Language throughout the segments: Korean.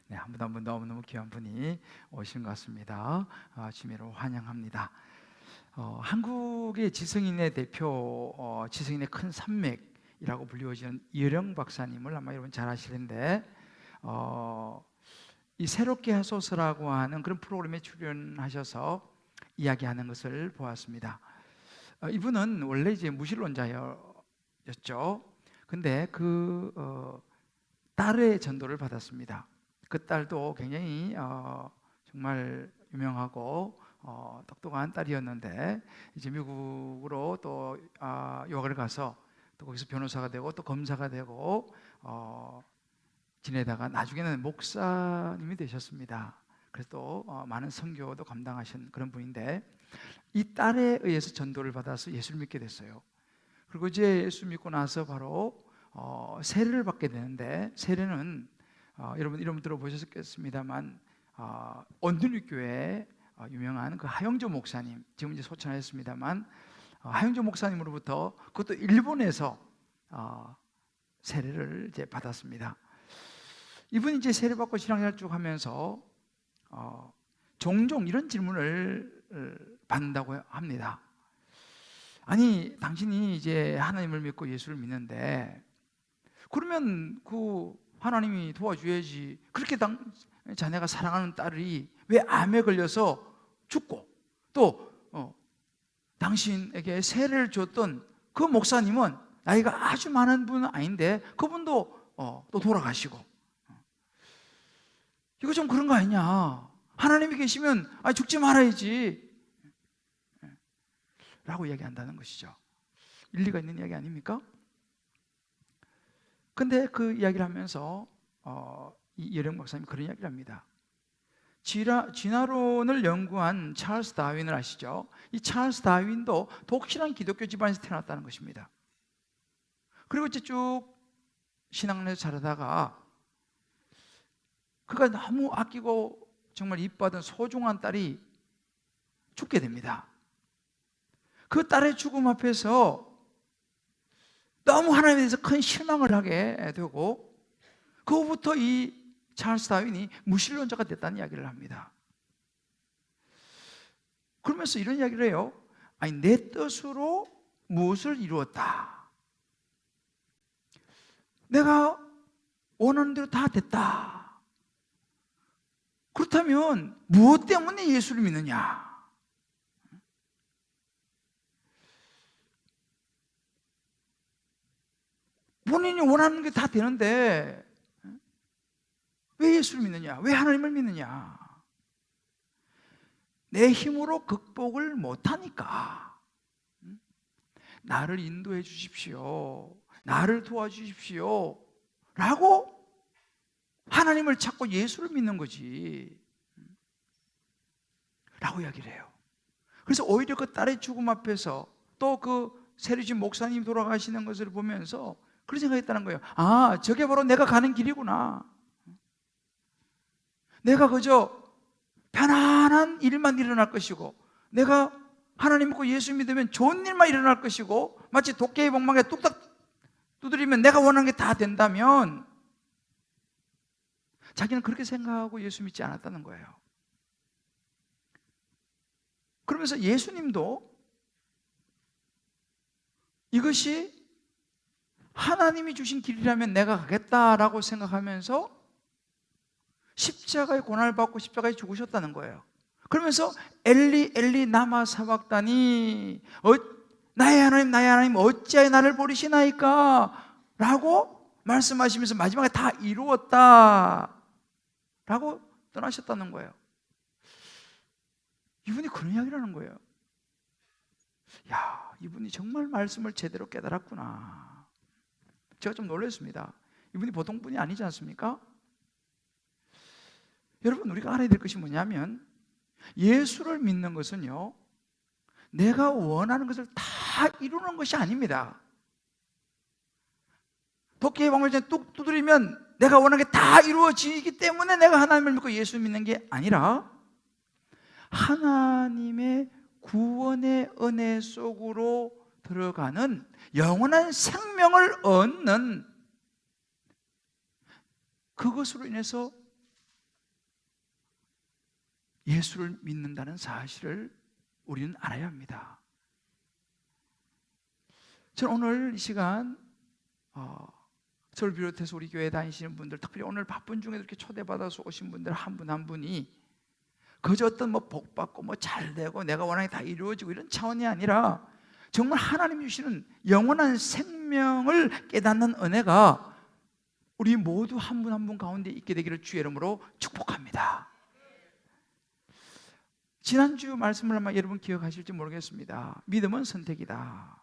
네, 한 분 한 분 너무너무 귀한 분이 오신 것 같습니다. 주님으로 환영합니다. 한국의 지성인의 대표, 지성인의 큰 산맥이라고 불리워지는 이어령 박사님을 아마 여러분 잘 아시는데, 이 새롭게 하소서라고 하는 그런 프로그램에 출연하셔서 이야기하는 것을 보았습니다. 이분은 원래 이제 무신론자였죠. 근데 그 딸의 전도를 받았습니다. 그 딸도 굉장히 정말 유명하고 똑똑한 딸이었는데, 이제 미국으로 또 유학을 가서 또 거기서 변호사가 되고 또 검사가 되고 지내다가 나중에는 목사님이 되셨습니다. 그래서 또 많은 선교도 감당하신 그런 분인데, 이 딸에 의해서 전도를 받아서 예수를 믿게 됐어요. 그리고 이제 예수 믿고 나서 바로 세례를 받게 되는데, 세례는 여러분 이름 들어보셨겠습니다만 온누리교회 유명한 그 하영조 목사님, 지금 이제 소천하셨습니다만 하영조 목사님으로부터, 그것도 일본에서 세례를 이제 받았습니다. 이분이 이제 세례 받고 신앙생활 쭉 하면서 종종 이런 질문을 받는다고 합니다. 아니, 당신이 이제 하나님을 믿고 예수를 믿는데 그러면 그 하나님이 도와줘야지. 그렇게 자네가 사랑하는 딸이 왜 암에 걸려서 죽고, 또 당신에게 세례를 줬던 그 목사님은 나이가 아주 많은 분은 아닌데 그분도 또 돌아가시고, 이거 좀 그런 거 아니냐. 하나님이 계시면 죽지 말아야지 라고 이야기한다는 것이죠. 일리가 있는 이야기 아닙니까? 근데 그 이야기를 하면서 이 이어령 박사님이 그런 이야기를 합니다. 진화론을 연구한 찰스 다윈을 아시죠? 이 찰스 다윈도 독실한 기독교 집안에서 태어났다는 것입니다. 그리고 이제 쭉 신앙에서 자라다가 그가 너무 아끼고 정말 이뻐하던 소중한 딸이 죽게 됩니다. 그 딸의 죽음 앞에서 너무 하나님에 대해서 큰 실망을 하게 되고, 그 후부터 이 찰스 다윈이 무신론자가 됐다는 이야기를 합니다. 그러면서 이런 이야기를 해요. 아니, 내 뜻으로 무엇을 이루었다, 내가 원하는 대로 다 됐다, 그렇다면 무엇 때문에 예수를 믿느냐? 본인이 원하는 게 다 되는데 왜 예수를 믿느냐? 왜 하나님을 믿느냐? 내 힘으로 극복을 못하니까 나를 인도해 주십시오, 나를 도와주십시오 라고 하나님을 찾고 예수를 믿는 거지 라고 이야기를 해요. 그래서 오히려 그 딸의 죽음 앞에서 또 그 세례주신 목사님 돌아가시는 것을 보면서 그런 생각했다는 거예요. 아, 저게 바로 내가 가는 길이구나. 내가 그저 편안한 일만 일어날 것이고, 내가 하나님 믿고 예수 믿으면 좋은 일만 일어날 것이고, 마치 도깨비 방망이에 뚝딱 두드리면 내가 원하는 게 다 된다면, 자기는 그렇게 생각하고 예수 믿지 않았다는 거예요. 그러면서 예수님도 이것이 하나님이 주신 길이라면 내가 가겠다라고 생각하면서 십자가의 고난을 받고 십자가에 죽으셨다는 거예요. 그러면서 엘리 엘리 나마 사박다니, 나의 하나님 어찌하여 나를 버리시나이까 라고 말씀하시면서 마지막에 다 이루었다 라고 떠나셨다는 거예요. 이분이 그런 이야기를 하는 거예요. 야, 이분이 정말 말씀을 제대로 깨달았구나. 제가 좀 놀랐습니다. 이분이 보통 분이 아니지 않습니까? 여러분, 우리가 알아야 될 것이 뭐냐면, 예수를 믿는 것은요, 내가 원하는 것을 다 이루는 것이 아닙니다. 도끼의 방울에 뚝 두드리면 내가 원하는 게 다 이루어지기 때문에 내가 하나님을 믿고 예수 믿는 게 아니라, 하나님의 구원의 은혜 속으로 들어가는 영원한 생명을 얻는, 그것으로 인해서 예수를 믿는다는 사실을 우리는 알아야 합니다. 저는 오늘 이 시간 저를 비롯해서 우리 교회 다니시는 분들, 특별히 오늘 바쁜 중에도 이렇게 초대받아서 오신 분들 한 분 한 분이 그저 어떤 복받고 잘되고 내가 원하는 게 다 이루어지고 이런 차원이 아니라 정말 하나님 주시는 영원한 생명을 깨닫는 은혜가 우리 모두 한 분 한 분 가운데 있게 되기를 주의 이름으로 축복합니다. 지난주 말씀을 아마 여러분 기억하실지 모르겠습니다. 믿음은 선택이다.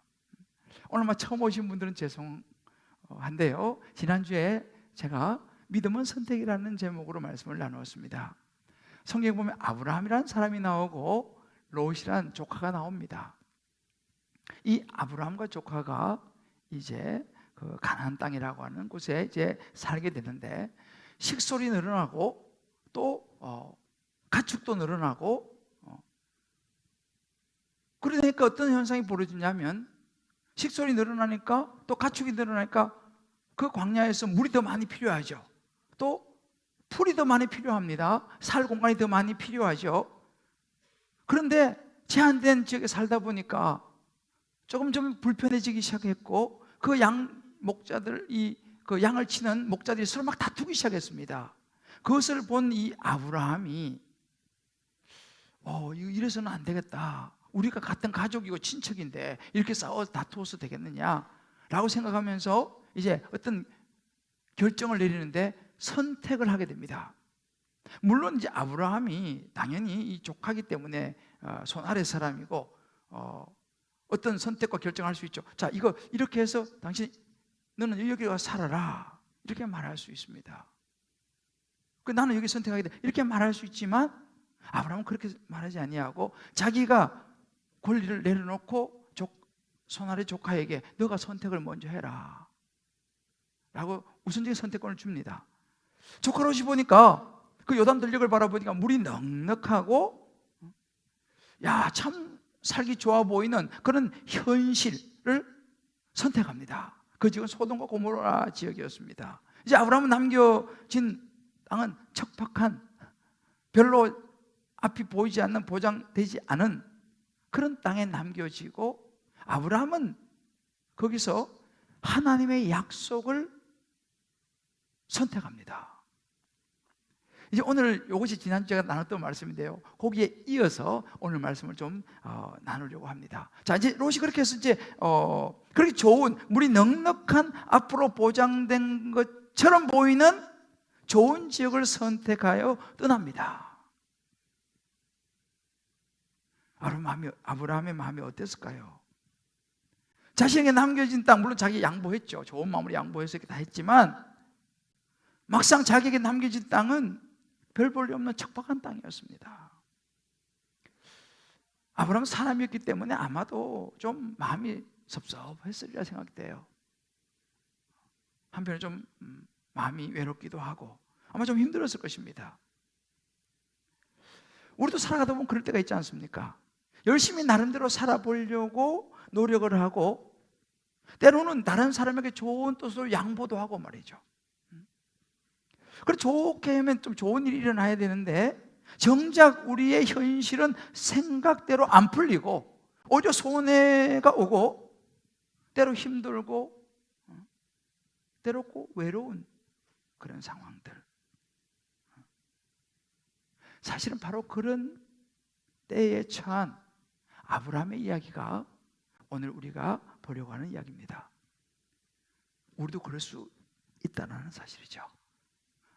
오늘 처음 오신 분들은 죄송한데요, 지난주에 제가 믿음은 선택이라는 제목으로 말씀을 나누었습니다. 성경에 보면 아브라함이라는 사람이 나오고 롯이라는 조카가 나옵니다. 이 아브라함과 조카가 이제 그 가나안 땅이라고 하는 곳에 이제 살게 되는데, 식솔이 늘어나고 또 가축도 늘어나고, 그러니까 어떤 현상이 벌어지냐면, 식솔이 늘어나니까 또 가축이 늘어나니까 그 광야에서 물이 더 많이 필요하죠. 또 풀이 더 많이 필요합니다. 살 공간이 더 많이 필요하죠. 그런데 제한된 지역에 살다 보니까 조금 불편해지기 시작했고, 그 목자들, 그 양을 치는 목자들이 서로 막 다투기 시작했습니다. 그것을 본 이 아브라함이 이래서는 안 되겠다. 우리가 같은 가족이고 친척인데 이렇게 다투어서 되겠느냐 라고 생각하면서 이제 어떤 결정을 내리는데 선택을 하게 됩니다. 물론 이제 아브라함이 당연히 이 조카기 때문에 손 아래 사람이고 어떤 선택과 결정할 수 있죠. 자, 이거 이렇게 해서 당신 너는 여기 가서 살아라 이렇게 말할 수 있습니다. 나는 여기 선택하게 돼 이렇게 말할 수 있지만, 아브라함은 그렇게 말하지 아니하고 자기가 권리를 내려놓고 손아래 조카에게 너가 선택을 먼저 해라 라고 우선적인 선택권을 줍니다. 조카 롯이 보니까 그 요단 들녘을 바라보니까 물이 넉넉하고 참 살기 좋아 보이는 그런 현실을 선택합니다. 그 지역은 소돔과 고모라 지역이었습니다. 이제 아브라함은 남겨진 땅은 척박한, 별로 앞이 보이지 않는, 보장되지 않은 그런 땅에 남겨지고, 아브라함은 거기서 하나님의 약속을 선택합니다. 이제 오늘 이것이 지난주에 제가 나눴던 말씀인데요, 거기에 이어서 오늘 말씀을 좀 나누려고 합니다. 자, 이제 롯이 그렇게 해서 이제 그렇게 좋은, 물이 넉넉한, 앞으로 보장된 것처럼 보이는 좋은 지역을 선택하여 떠납니다. 아브라함의 마음이 어땠을까요? 자신에게 남겨진 땅, 물론 자기 양보했죠. 좋은 마음으로 양보해서 이렇게 다 했지만, 막상 자기에게 남겨진 땅은 별 볼일 없는 척박한 땅이었습니다. 아브라함은 사람이었기 때문에 아마도 좀 마음이 섭섭했으리라 생각돼요. 한편에 좀 마음이 외롭기도 하고 아마 좀 힘들었을 것입니다. 우리도 살아가다 보면 그럴 때가 있지 않습니까? 열심히 나름대로 살아보려고 노력을 하고, 때로는 다른 사람에게 좋은 뜻으로 양보도 하고 말이죠. 그래 좋게 하면 좀 좋은 일이 일어나야 되는데, 정작 우리의 현실은 생각대로 안 풀리고 오히려 손해가 오고, 때로 힘들고 때로 꼭 외로운 그런 상황들. 사실은 바로 그런 때에 처한 아브라함의 이야기가 오늘 우리가 보려고 하는 이야기입니다. 우리도 그럴 수 있다는 사실이죠.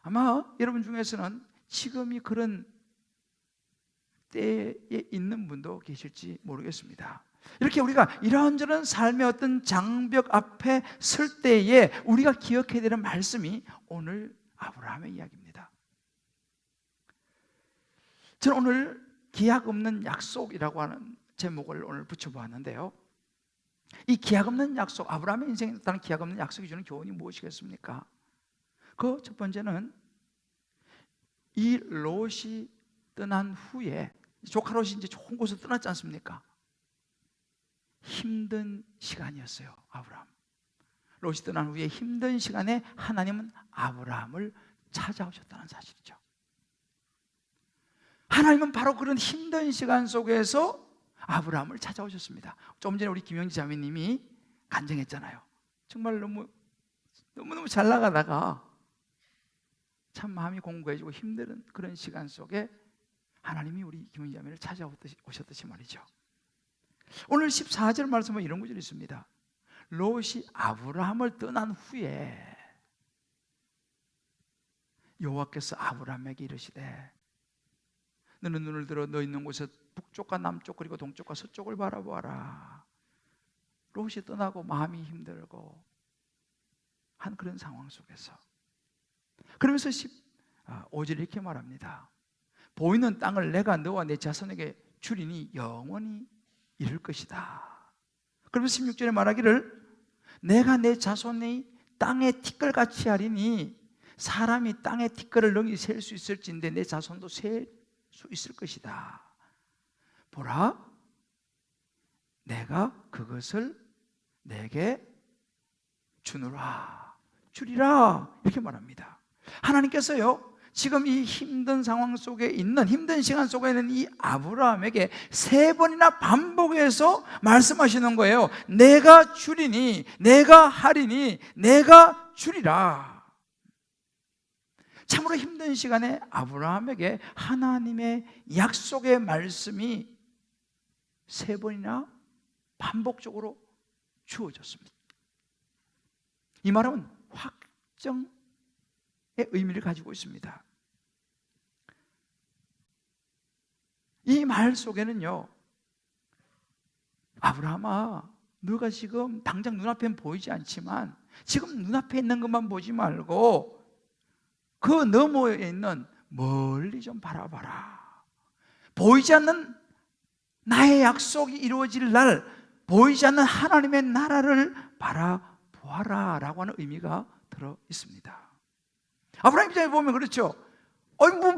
아마 여러분 중에서는 지금이 그런 때에 있는 분도 계실지 모르겠습니다. 이렇게 우리가 이런저런 삶의 어떤 장벽 앞에 설 때에 우리가 기억해야 되는 말씀이 오늘 아브라함의 이야기입니다. 저는 오늘 기약 없는 약속이라고 하는 제목을 오늘 붙여보았는데요, 이 기약 없는 약속, 아브라함의 인생에 따른 기약 없는 약속이 주는 교훈이 무엇이겠습니까? 그 첫 번째는 이 롯이 떠난 후에, 조카 롯이 이제 좋은 곳을 떠났지 않습니까? 힘든 시간이었어요. 아브라함 롯이 떠난 후에 힘든 시간에 하나님은 아브라함을 찾아오셨다는 사실이죠. 하나님은 바로 그런 힘든 시간 속에서 아브라함을 찾아오셨습니다. 조금 전에 우리 김영지 자매님이 간증했잖아요. 정말 너무너무 잘 나가다가 참 마음이 공고해지고 힘든 그런 시간 속에 하나님이 우리 김영지 자매를 찾아오셨듯이 말이죠. 오늘 14절 말씀은 이런 구절이 있습니다. 롯이 아브라함을 떠난 후에 여호와께서 아브라함에게 이르시되 너는 눈을 들어 너 있는 곳에 북쪽과 남쪽 그리고 동쪽과 서쪽을 바라보아라. 롯이 떠나고 마음이 힘들고 한 그런 상황 속에서 그러면서 15절에 이렇게 말합니다. 보이는 땅을 내가 너와 내 자손에게 주리니 영원히 이룰 것이다. 그러면서 16절에 말하기를 내가 내 자손이 땅의 티끌같이 하리니 사람이 땅의 티끌을 능히 셀 수 있을진데 내 자손도 셀 수 있을 것이다. 보라, 내가 그것을 내게 주리라 이렇게 말합니다. 하나님께서요 지금 이 힘든 상황 속에 있는 힘든 시간 속에 있는 이 아브라함에게 3번이나 반복해서 말씀하시는 거예요. 내가 주리니, 내가 하리니, 내가 주리라. 참으로 힘든 시간에 아브라함에게 하나님의 약속의 말씀이 3번이나 반복적으로 주어졌습니다. 이 말은 확정의 의미를 가지고 있습니다. 이 말 속에는요, 아브라함아, 너가 지금 당장 눈앞엔 보이지 않지만 지금 눈앞에 있는 것만 보지 말고 그 너머에 있는 멀리 좀 바라봐라. 보이지 않는 나의 약속이 이루어질 날, 보이지 않는 하나님의 나라를 바라보아라 라고 하는 의미가 들어 있습니다. 아브라함 입장에 보면 그렇죠.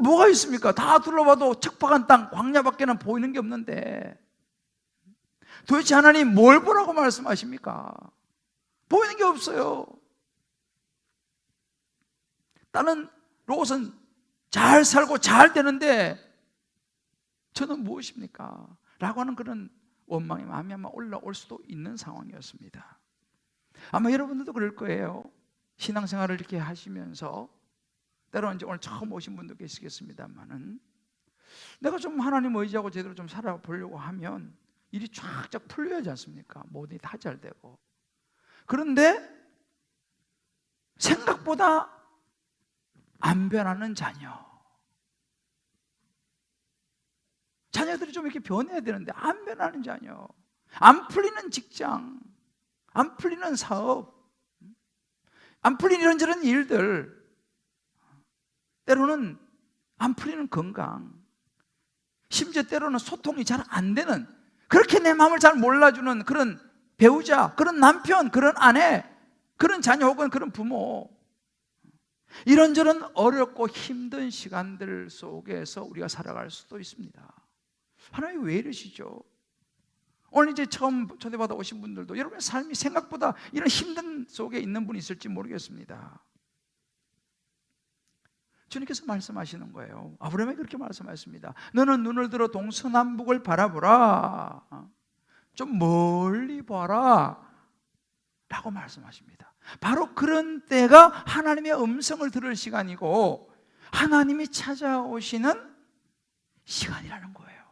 뭐가 있습니까? 다 둘러봐도 척박한 땅, 광야밖에는 보이는 게 없는데 도대체 하나님 뭘 보라고 말씀하십니까? 보이는 게 없어요. 나는 롯은 잘 살고 잘 되는데 저는 무엇입니까? 라고 하는 그런 원망의 마음이 아마 올라올 수도 있는 상황이었습니다. 아마 여러분들도 그럴 거예요. 신앙생활을 이렇게 하시면서 때로는 이제 오늘 처음 오신 분도 계시겠습니다만은 내가 좀 하나님 의지하고 제대로 좀 살아보려고 하면 일이 쫙쫙 풀려야지 않습니까? 모든 일이 다 잘 되고. 그런데 생각보다 안 변하는 자녀들이 좀 이렇게 변해야 되는데 안 변하는 자녀, 안 풀리는 직장, 안 풀리는 사업, 안 풀리는 이런저런 일들, 때로는 안 풀리는 건강, 심지어 때로는 소통이 잘 안 되는, 그렇게 내 마음을 잘 몰라주는 그런 배우자, 그런 남편, 그런 아내, 그런 자녀 혹은 그런 부모, 이런저런 어렵고 힘든 시간들 속에서 우리가 살아갈 수도 있습니다. 하나님 왜 이러시죠? 오늘 이제 처음 초대받아 오신 분들도 여러분의 삶이 생각보다 이런 힘든 속에 있는 분이 있을지 모르겠습니다. 주님께서 말씀하시는 거예요. 아브라함에게 그렇게 말씀하셨습니다. 너는 눈을 들어 동서남북을 바라보라. 좀 멀리 봐라 라고 말씀하십니다. 바로 그런 때가 하나님의 음성을 들을 시간이고 하나님이 찾아오시는 시간이라는 거예요.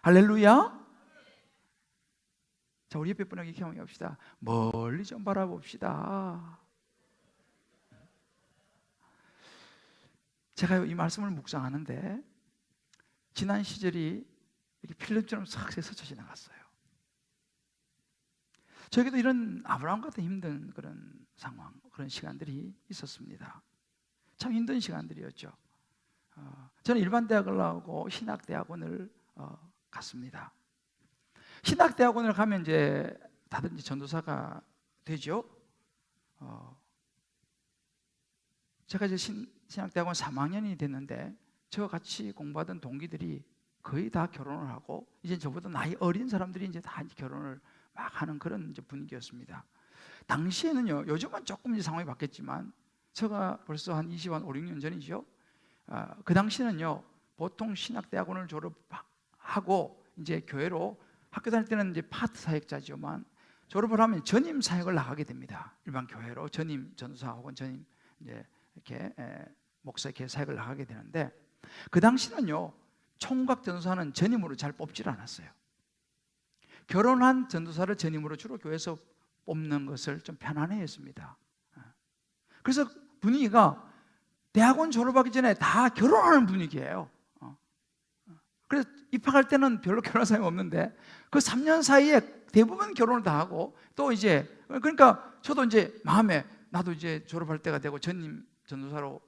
할렐루야. 자, 우리 옆에 분에게 이렇게 합시다. 멀리 좀 바라봅시다. 제가 이 말씀을 묵상하는데 지난 시절이 이렇게 필름처럼 싹 스쳐 지나갔어요. 저에게도 이런 아브라함 같은 힘든 그런 상황, 그런 시간들이 있었습니다. 참 힘든 시간들이었죠. 저는 일반 대학을 나오고 신학대학원을 갔습니다. 신학대학원을 가면 이제 다들 이제 전도사가 되죠. 제가 이제 신학대학원 3학년이 됐는데 저와 같이 공부하던 동기들이 거의 다 결혼을 하고 이제 저보다 나이 어린 사람들이 이제 다 결혼을 막 하는 그런 이제 분위기였습니다. 당시에는요, 요즘은 조금 이제 상황이 바뀌었지만 제가 벌써 한 5, 6년 전이죠. 그 당시에는요, 보통 신학대학원을 졸업하고 이제 교회로 학교 다닐 때는 이제 파트 사역자지만 졸업을 하면 전임 사역을 나가게 됩니다. 일반 교회로 전임 전사 혹은 전임 이제 이렇게 목사 이렇게 사역을 나가게 되는데 그 당시는요 총각 전도사는 전임으로 잘 뽑질 않았어요. 결혼한 전도사를 전임으로 주로 교회에서 뽑는 것을 좀 편안해했습니다. 그래서 분위기가 대학원 졸업하기 전에 다 결혼하는 분위기예요. 그래서 입학할 때는 별로 결혼한 사람이 없는데 그 3년 사이에 대부분 결혼을 다 하고 또 이제 그러니까 저도 이제 마음에 나도 이제 졸업할 때가 되고 전임 전도사로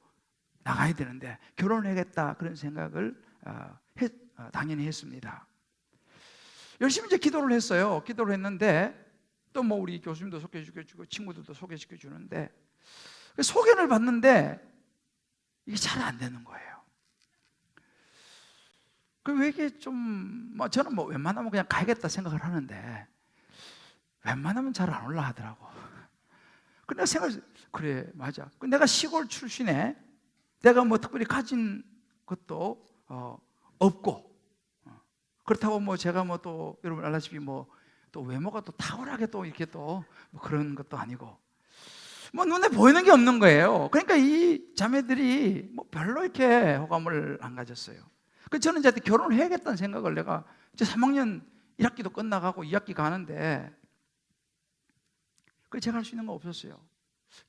나가야 되는데 결혼을 해야겠다 그런 생각을 당연히 했습니다. 열심히 이제 기도를 했어요. 기도를 했는데 또 뭐 우리 교수님도 소개시켜주고 친구들도 소개시켜주는데 소개를 받는데 이게 잘 안 되는 거예요. 왜 이게 저는 뭐 웬만하면 그냥 가야겠다 생각을 하는데 웬만하면 잘 안 올라가더라고. 근데 내가 생각했어요. 그래, 맞아. 내가 시골 출신에 내가 뭐 특별히 가진 것도 없고 그렇다고 뭐 제가 뭐 또 여러분 알다시피 뭐 또 외모가 또 탁월하게 또 이렇게 또뭐 그런 것도 아니고 뭐 눈에 보이는 게 없는 거예요. 그러니까 이 자매들이 뭐 별로 이렇게 호감을 안 가졌어요. 그 저는 이제 결혼을 해야겠다는 생각을 내가 이제 3학년 1학기도 끝나가고 2학기 가는데 그 제가 할 수 있는 거 없었어요.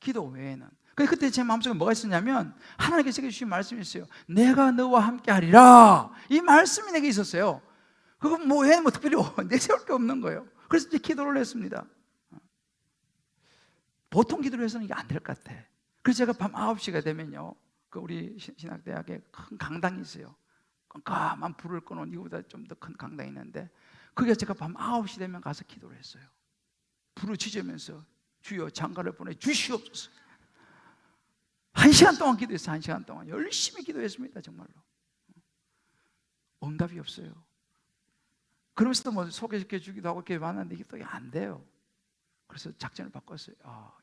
기도 외에는. 그때 제 마음속에 뭐가 있었냐면 하나님께서 주신 말씀이 있어요. 내가 너와 함께 하리라. 이 말씀이 내게 있었어요. 그거 뭐 외에는 뭐 특별히 내세울 게 없는 거예요. 그래서 이제 기도를 했습니다. 보통 기도를 해서는 이게 안 될 것 같아. 그래서 제가 밤 9시가 되면요 그 우리 신학대학에 큰 강당이 있어요. 깜깜한 불을 꺼놓은 이거보다 좀 더 큰 강당이 있는데 거기에 제가 밤 9시 되면 가서 기도를 했어요. 부르짖으면서 주여 장가를 보내 주시옵소서. 1시간 동안 기도했어요. 1시간 동안 열심히 기도했습니다. 정말로 응답이 없어요. 그러면서도 뭐 소개시켜 주기도 하고 이렇게 많았는데 이게 또 안 돼요. 그래서 작전을 바꿨어요.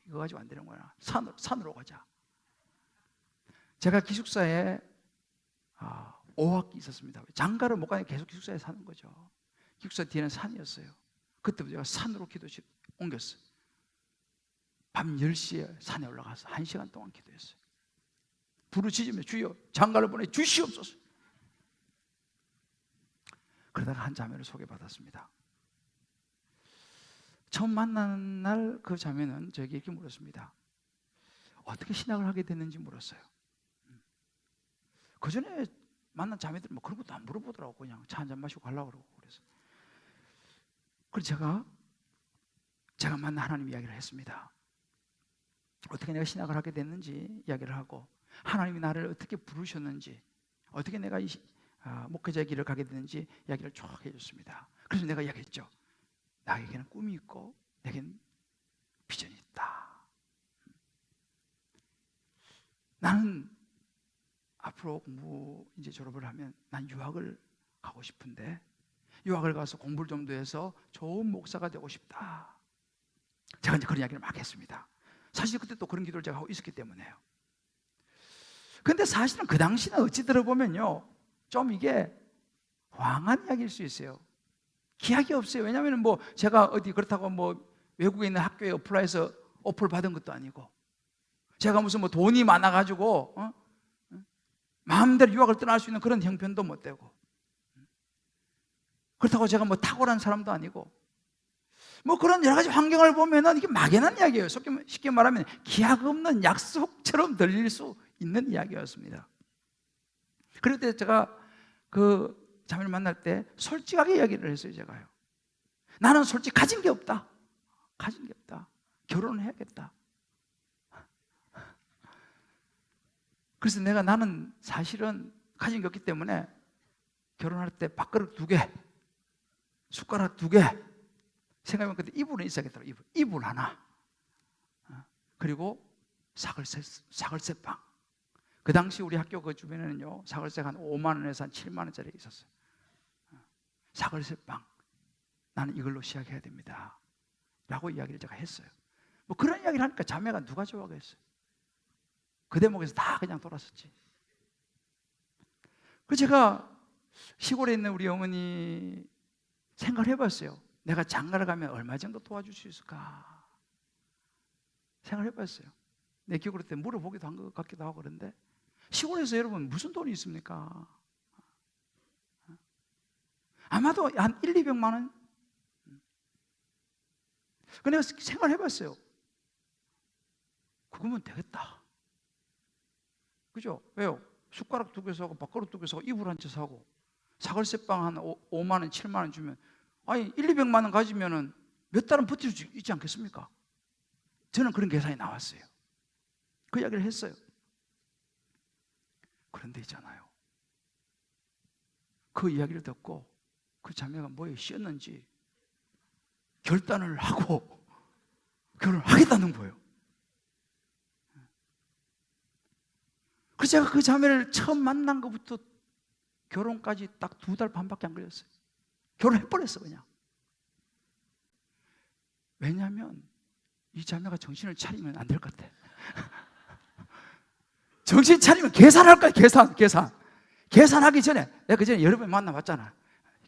이거 가지고 안 되는구나. 산으로 가자. 제가 기숙사에 5학기 있었습니다. 장가를 못 가니까 계속 기숙사에 사는 거죠. 기숙사 뒤에는 산이었어요. 그때부터 제가 산으로 기도실 옮겼어요. 밤 10시에 산에 올라가서 1시간 동안 기도했어요. 부르짖으며 주여 장가를 보내 주시옵소서. 그러다가 한 자매를 소개받았습니다. 처음 만난 날 그 자매는 저에게 이렇게 물었습니다. 어떻게 신학을 하게 됐는지 물었어요. 그 전에 만난 자매들은 뭐 그런 것도 안 물어보더라고. 그냥 차 한잔 마시고 가려고 그러고. 그래서 제가 만난 하나님 이야기를 했습니다. 어떻게 내가 신학을 하게 됐는지 이야기를 하고 하나님이 나를 어떻게 부르셨는지 어떻게 내가 이 목회자의 길을 가게 됐는지 이야기를 쭉 해줬습니다. 그래서 내가 이야기했죠. 나에게는 꿈이 있고 내게는 비전이 있다. 나는 앞으로 공부 이제 졸업을 하면 난 유학을 가고 싶은데 유학을 가서 공부를 좀 더 해서 좋은 목사가 되고 싶다. 제가 이제 그런 이야기를 막 했습니다. 사실 그때 또 그런 기도를 제가 하고 있었기 때문에요. 근데 사실은 그 당시는 어찌 들어보면요 좀 이게 황한 이야기일 수 있어요. 기약이 없어요. 왜냐하면 뭐 제가 어디 그렇다고 뭐 외국에 있는 학교에 어플라이해서 오퍼를 받은 것도 아니고 제가 무슨 뭐 돈이 많아가지고 마음대로 유학을 떠날 수 있는 그런 형편도 못 되고 그렇다고 제가 뭐 탁월한 사람도 아니고 뭐 그런 여러 가지 환경을 보면은 이게 막연한 이야기예요. 쉽게 말하면 기약 없는 약속처럼 들릴 수 있는 이야기였습니다. 그럴 때 제가 그 자매를 만날 때 솔직하게 이야기를 했어요. 제가요. 나는 솔직히 가진 게 없다. 가진 게 없다. 결혼을 해야겠다. 그래서 나는 사실은 가진 게 없기 때문에 결혼할 때 밥그릇 2개, 숟가락 2개, 생각해보면 그때 이불은 있어야겠더라고요. 이불 하나, 그리고 사글세빵. 그 당시 우리 학교 그 주변에는요 사글세가 한 5만 원에서 한 7만 원짜리 있었어요. 사글세빵, 나는 이걸로 시작해야 됩니다 라고 이야기를 제가 했어요. 뭐 그런 이야기를 하니까 자매가 누가 좋아하겠어요. 그 대목에서 다 그냥 돌았었지. 그 제가 시골에 있는 우리 어머니 생각을 해봤어요. 내가 장가를 가면 얼마 정도 도와줄 수 있을까 생각을 해봤어요. 내 기억으로 때 물어보기도 한 것 같기도 하고. 그런데 시골에서 여러분 무슨 돈이 있습니까? 아마도 한 1, 200만 원? 그 내가 생각을 해봤어요. 그거면 되겠다. 그죠? 왜요? 숟가락 2개 사고 밥그릇 2개 사고 이불 한 채 사고 사골세빵 한 5만 원, 7만 원 주면, 아니 1, 200만 원 가지면은 몇 달은 버틸 수 있지 않겠습니까? 저는 그런 계산이 나왔어요. 그 이야기를 했어요. 그런데 있잖아요, 그 이야기를 듣고 그 자매가 뭐에 씌었는지 결단을 하고 결혼을 하겠다는 거예요. 그래서 제가 그 자매를 처음 만난 것부터 결혼까지 딱 2달 반밖에 안 걸렸어요. 결혼해버렸어 그냥. 왜냐하면 이 자매가 정신을 차리면 안 될 것 같아. 정신 차리면 계산할 거야. 계산하기 전에, 내가 그 전에 여러 번 만나봤잖아.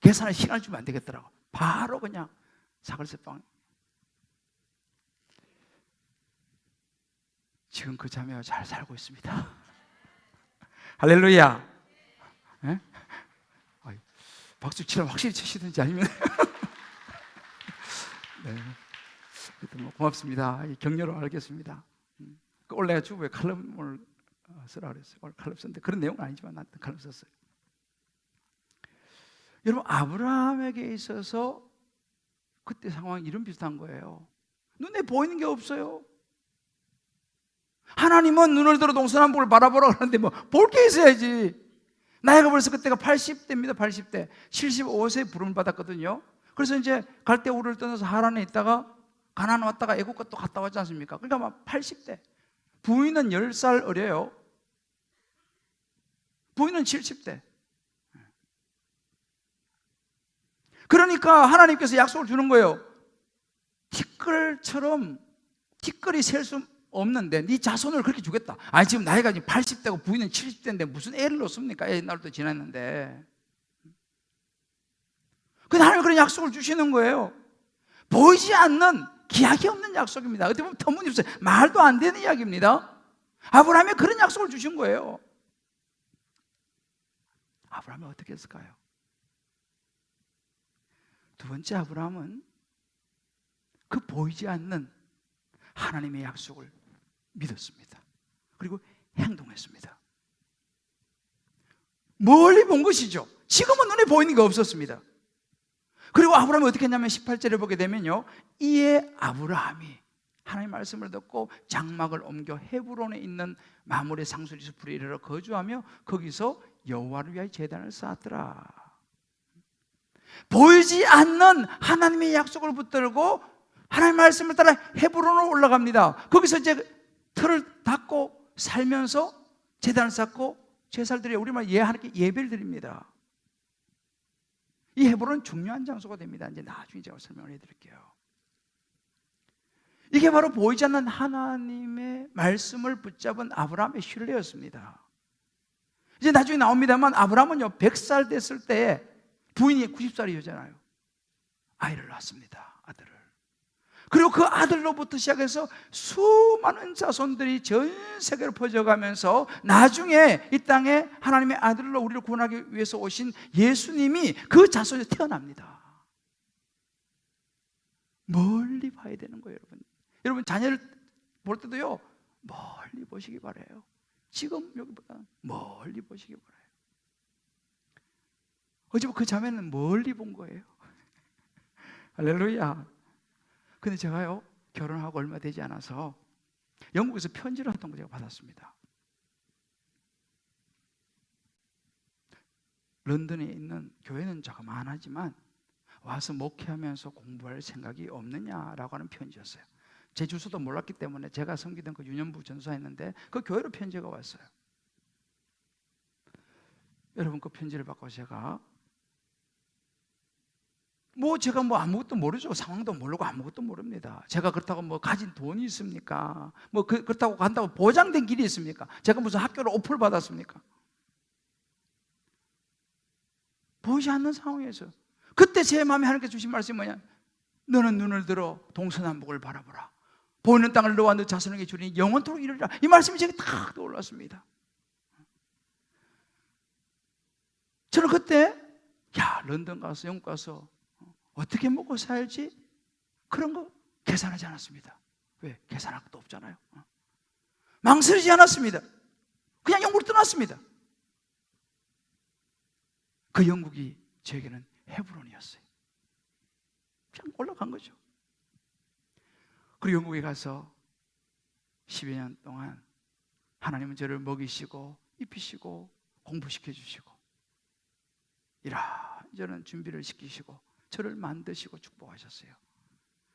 계산할 시간을 주면 안 되겠더라고. 바로 그냥 사글세빵. 지금 그 자매와 잘 살고 있습니다. 할렐루야. 네? 박수 치면 확실히 치시든지 아니면 네. 뭐 고맙습니다. 격려로 알겠습니다. 원래 주부에 칼럼을 쓰라 그랬어요. 오늘 칼럼 썼는데 그런 내용은 아니지만 난 칼럼 썼어요. 여러분, 아브라함에게 있어서 그때 상황이 이런 비슷한 거예요. 눈에 보이는 게 없어요. 하나님은 눈을 들어 동서남북을 바라보라 그러는데 뭐 볼 게 있어야지. 나이가 벌써 그때가 80대입니다. 80대. 75세에 부름을 받았거든요. 그래서 이제 갈대우를 떠나서 하란에 있다가 가나안 왔다가 애국가 또 갔다 왔지 않습니까? 그러니까 막 80대. 부인은 10살 어려요. 부인은 70대. 그러니까 하나님께서 약속을 주는 거예요. 티끌이 셀 수 없는데 네 자손을 그렇게 주겠다. 아니 지금 나이가 지금 80대고 부인은 70대인데 무슨 애를 놓습니까? 애 날도 지났는데. 근데 하나님 그런 약속을 주시는 거예요. 보이지 않는 기약이 없는 약속입니다. 어떻게 보면 터무니없어요. 말도 안 되는 이야기입니다. 아브라함이 그런 약속을 주신 거예요. 아브라함이 어떻게 했을까요? 두 번째, 아브라함은 그 보이지 않는 하나님의 약속을 믿었습니다. 그리고 행동했습니다. 멀리 본 것이죠. 지금은 눈에 보이는 게 없었습니다. 그리고 아브라함이 어떻게 했냐면 18절에 보게 되면요, 이에 아브라함이 하나님의 말씀을 듣고 장막을 옮겨 헤브론에 있는 마므레 상수리 숲으로 이르러 거주하며 거기서 여호와를 위하여 제단을 쌓았더라. 보이지 않는 하나님의 약속을 붙들고 하나님의 말씀을 따라 헤브론으로 올라갑니다. 거기서 이제 틀을 닫고 살면서 제단을 쌓고 제사를 드려, 우리말 하나님께 예배를 드립니다. 이 헤브론은 중요한 장소가 됩니다. 이제 나중에 제가 설명을 해드릴게요. 이게 바로 보이지 않는 하나님의 말씀을 붙잡은 아브라함의 신뢰였습니다. 이제 나중에 나옵니다만 아브라함은요 100살 됐을 때 부인이 90살이잖아요. 아이를 낳았습니다. 아들을. 그리고 그 아들로부터 시작해서 수많은 자손들이 전 세계로 퍼져가면서 나중에 이 땅에 하나님의 아들로 우리를 구원하기 위해서 오신 예수님이 그 자손에서 태어납니다. 멀리 봐야 되는 거예요, 여러분. 여러분 자녀를 볼 때도요 멀리 보시기 바라요. 지금 여기보다 멀리 보시기 바라요. 어제 그 자매는 멀리 본 거예요. 할렐루야. 근데 제가요 결혼하고 얼마 되지 않아서 영국에서 편지를 한 통 제가 받았습니다. 런던에 있는 교회는 자그마하지만 와서 목회하면서 공부할 생각이 없느냐라고 하는 편지였어요. 제 주소도 몰랐기 때문에 제가 섬기던 그 유년부 전사했는데 그 교회로 편지가 왔어요. 여러분 그 편지를 받고 제가 아무것도 모르죠. 상황도 모르고 아무것도 모릅니다. 제가 그렇다고 뭐 가진 돈이 있습니까? 그렇다고 간다고 보장된 길이 있습니까? 제가 무슨 학교를 오프를 받았습니까? 보이지 않는 상황에서 그때 제 마음에 하나님께서 주신 말씀이 뭐냐? 너는 눈을 들어 동서남북을 바라보라. 보이는 땅을 너와 너 자손에게 주리니 영원토록 이르리라. 이 말씀이 제게 탁 떠올랐습니다. 저는 그때 런던 가서 영국 가서 어떻게 먹고 살지? 그런 거 계산하지 않았습니다. 왜? 계산할 것도 없잖아요. 망설이지 않았습니다. 그냥 영국으로 떠났습니다. 그 영국이 저에게는 헤브론이었어요. 그냥 올라간 거죠. 그리고 영국에 가서 10여 년 동안 하나님은 저를 먹이시고 입히시고 공부시켜 주시고 이런저런 준비를 시키시고 저를 만드시고 축복하셨어요.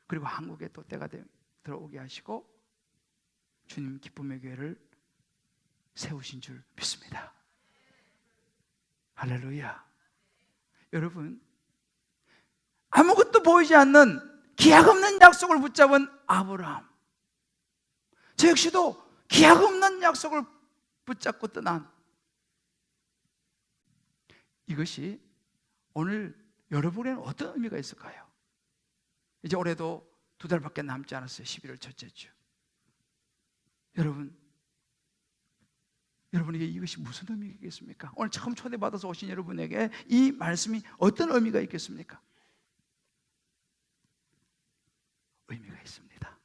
그리고 한국에 또 때가 들어오게 하시고 주님 기쁨의 교회를 세우신 줄 믿습니다. 할렐루야. 여러분, 아무것도 보이지 않는 기약 없는 약속을 붙잡은 아브라함, 저 역시도 기약 없는 약속을 붙잡고 떠난, 이것이 오늘 여러분에게는 어떤 의미가 있을까요? 이제 올해도 2달밖에 남지 않았어요. 11월 첫째 주. 여러분에게 이것이 무슨 의미가 있겠습니까? 오늘 처음 초대받아서 오신 여러분에게 이 말씀이 어떤 의미가 있겠습니까? 의미가 있습니다.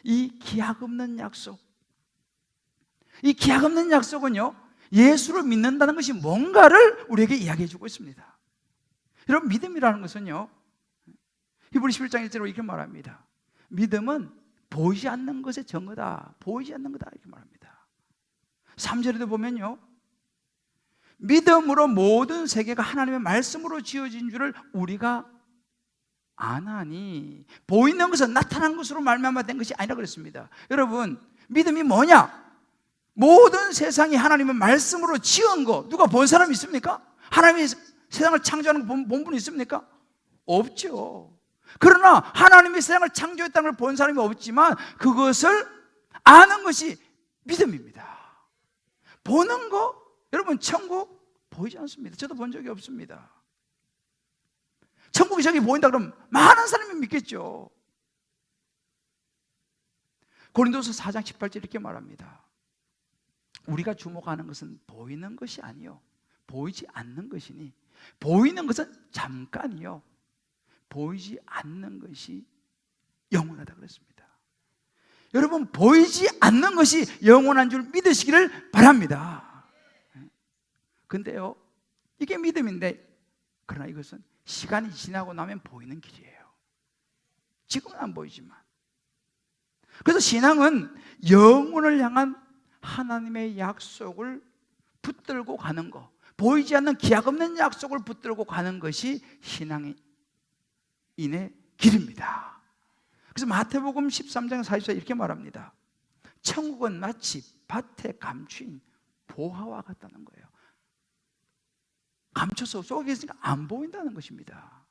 이 기약 없는 약속, 이 기약 없는 약속은요, 예수를 믿는다는 것이 뭔가를 우리에게 이야기해 주고 있습니다. 여러분, 믿음이라는 것은요, 히브리 11장 1절로 이렇게 말합니다. 믿음은 보이지 않는 것의 증거다. 보이지 않는 거다, 이렇게 말합니다. 3절에도 보면요, 믿음으로 모든 세계가 하나님의 말씀으로 지어진 줄을 우리가 아나니, 보이는 것은 나타난 것으로 말미암아 된 것이 아니라 그랬습니다. 여러분, 믿음이 뭐냐? 모든 세상이 하나님의 말씀으로 지은 거 누가 본 사람이 있습니까? 하나님이 세상을 창조하는 거 본 분이 있습니까? 없죠. 그러나 하나님이 세상을 창조했다는 걸 본 사람이 없지만 그것을 아는 것이 믿음입니다. 보는 거, 여러분, 천국 보이지 않습니다. 저도 본 적이 없습니다. 천국이 저기 보인다 그러면 많은 사람이 믿겠죠. 고린도서 4장 18절 이렇게 말합니다. 우리가 주목하는 것은 보이는 것이 아니요 보이지 않는 것이니, 보이는 것은 잠깐이요 보이지 않는 것이 영원하다 그랬습니다. 여러분, 보이지 않는 것이 영원한 줄 믿으시기를 바랍니다. 근데요, 이게 믿음인데, 그러나 이것은 시간이 지나고 나면 보이는 길이에요. 지금은 안 보이지만. 그래서 신앙은 영혼을 향한 하나님의 약속을 붙들고 가는 것, 보이지 않는 기약 없는 약속을 붙들고 가는 것이 신앙인의 길입니다. 그래서 마태복음 13장 44 이렇게 말합니다. 천국은 마치 밭에 감추인 보화와 같다는 거예요. 감춰서 속에 있으니까 안 보인다는 것입니다.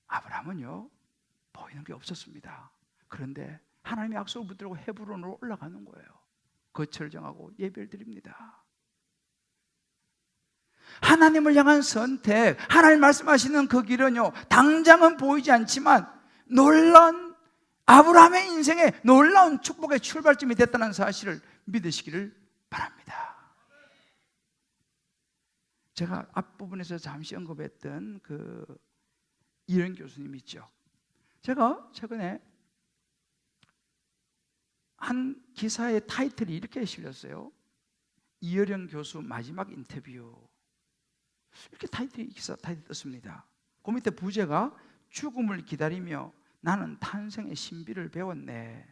아브라함은요, 보이는 게 없었습니다. 그런데 하나님의 약속을 붙들고 헤브론으로 올라가는 거예요. 거처를 정하고 예배를 드립니다. 하나님을 향한 선택, 하나님 말씀하시는 그 길은요, 당장은 보이지 않지만 놀라운 아브라함의 인생에 놀라운 축복의 출발점이 됐다는 사실을 믿으시기를 바랍니다. 제가 앞부분에서 잠시 언급했던 그 이현 교수님 있죠. 제가 최근에 한 기사의 타이틀이 이렇게 실렸어요. 이어령 교수 마지막 인터뷰, 이렇게 기사 타이틀이 떴습니다. 그 밑에 부제가 죽음을 기다리며 나는 탄생의 신비를 배웠네,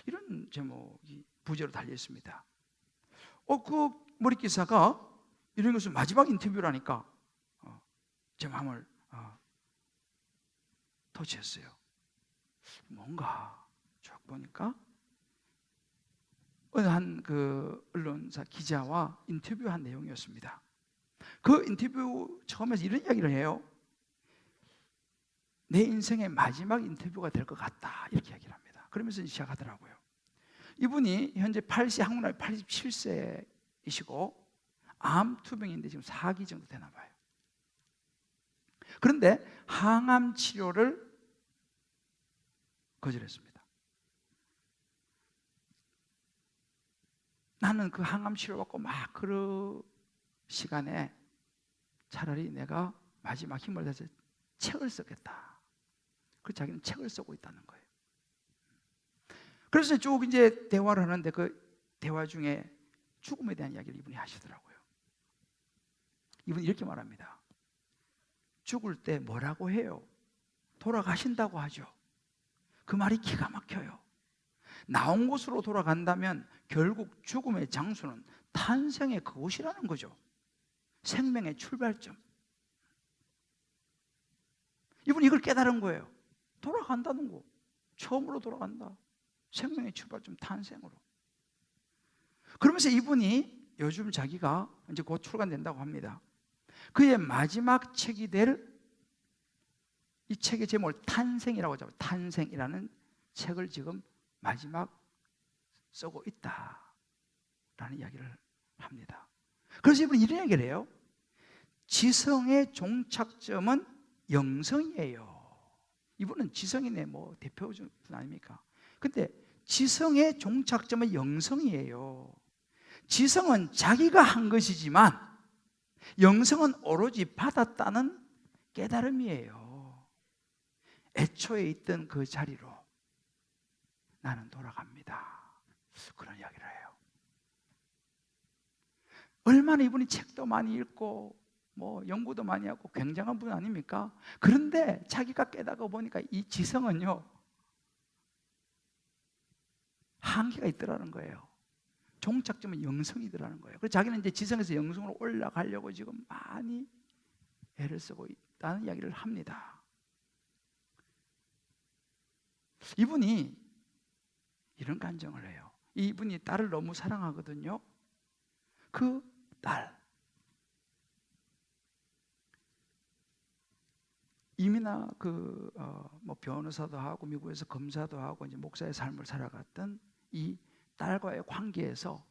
이런 제목이 부제로 달려 있습니다. 그 머리 기사가 이런 것을 마지막 인터뷰라니까 제 마음을 터치했어요. 뭔가 쭉 보니까 어느 한 그 언론사 기자와 인터뷰한 내용이었습니다. 그 인터뷰 처음에서 이런 이야기를 해요. 내 인생의 마지막 인터뷰가 될 것 같다, 이렇게 이야기를 합니다. 그러면서 시작하더라고요. 이분이 현재 한국 나이 87세이시고 암 투병인데 지금 4기 정도 되나 봐요. 그런데 항암 치료를 거절했습니다. 나는 그 항암 치료 받고 막 그 시간에 차라리 내가 마지막 힘을 다해서 책을 쓰겠다. 그 자기는 책을 쓰고 있다는 거예요. 그래서 쭉 이제 대화를 하는데 그 대화 중에 죽음에 대한 이야기를 이분이 하시더라고요. 이분이 이렇게 말합니다. 죽을 때 뭐라고 해요? 돌아가신다고 하죠. 그 말이 기가 막혀요. 나온 곳으로 돌아간다면 결국 죽음의 장소는 탄생의 그곳이라는 거죠. 생명의 출발점. 이분이 이걸 깨달은 거예요. 돌아간다는 거. 처음으로 돌아간다. 생명의 출발점, 탄생으로. 그러면서 이분이 요즘 자기가 이제 곧 출간된다고 합니다. 그의 마지막 책이 될 이 책의 제목을 탄생이라고 하죠. 탄생이라는 책을 지금 마지막 쓰고 있다라는 이야기를 합니다. 그래서 이분이 이런 얘기를 해요. 지성의 종착점은 영성이에요. 이분은 지성인의 뭐 대표분 아닙니까? 근데 지성의 종착점은 영성이에요. 지성은 자기가 한 것이지만 영성은 오로지 받았다는 깨달음이에요. 애초에 있던 그 자리로 나는 돌아갑니다. 그런 이야기를 해요. 얼마나 이분이 책도 많이 읽고 뭐 연구도 많이 하고 굉장한 분 아닙니까? 그런데 자기가 깨닫고 보니까 이 지성은요 한계가 있더라는 거예요. 종착점은 영성이더라는 거예요. 그래서 자기는 이제 지성에서 영성으로 올라가려고 지금 많이 애를 쓰고 있다는 이야기를 합니다. 이분이 이런 간증을 해요. 이분이 딸을 너무 사랑하거든요. 그 딸 이미나 뭐 변호사도 하고 미국에서 검사도 하고 이제 목사의 삶을 살아갔던 이 딸과의 관계에서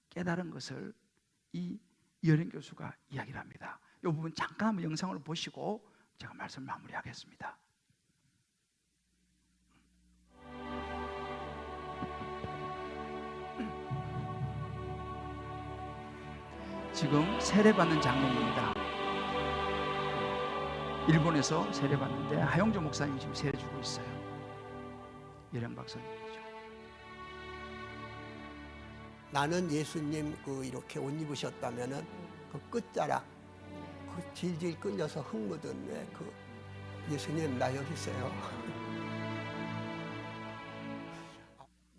깨달은 것을 이 이어린 교수가 이야기를 합니다. 이 부분 잠깐 한번 영상을 보시고 제가 말씀을 마무리하겠습니다. 지금 세례받는 장면입니다. 일본에서 세례받는데 하용조 목사님이 지금 세례주고 있어요. 예령 박사님이죠. 나는 예수님 이렇게 옷 입으셨다면은 그 끝자락 그 질질 끌려서 흙 묻은 그 예수님 나 여기 있어요.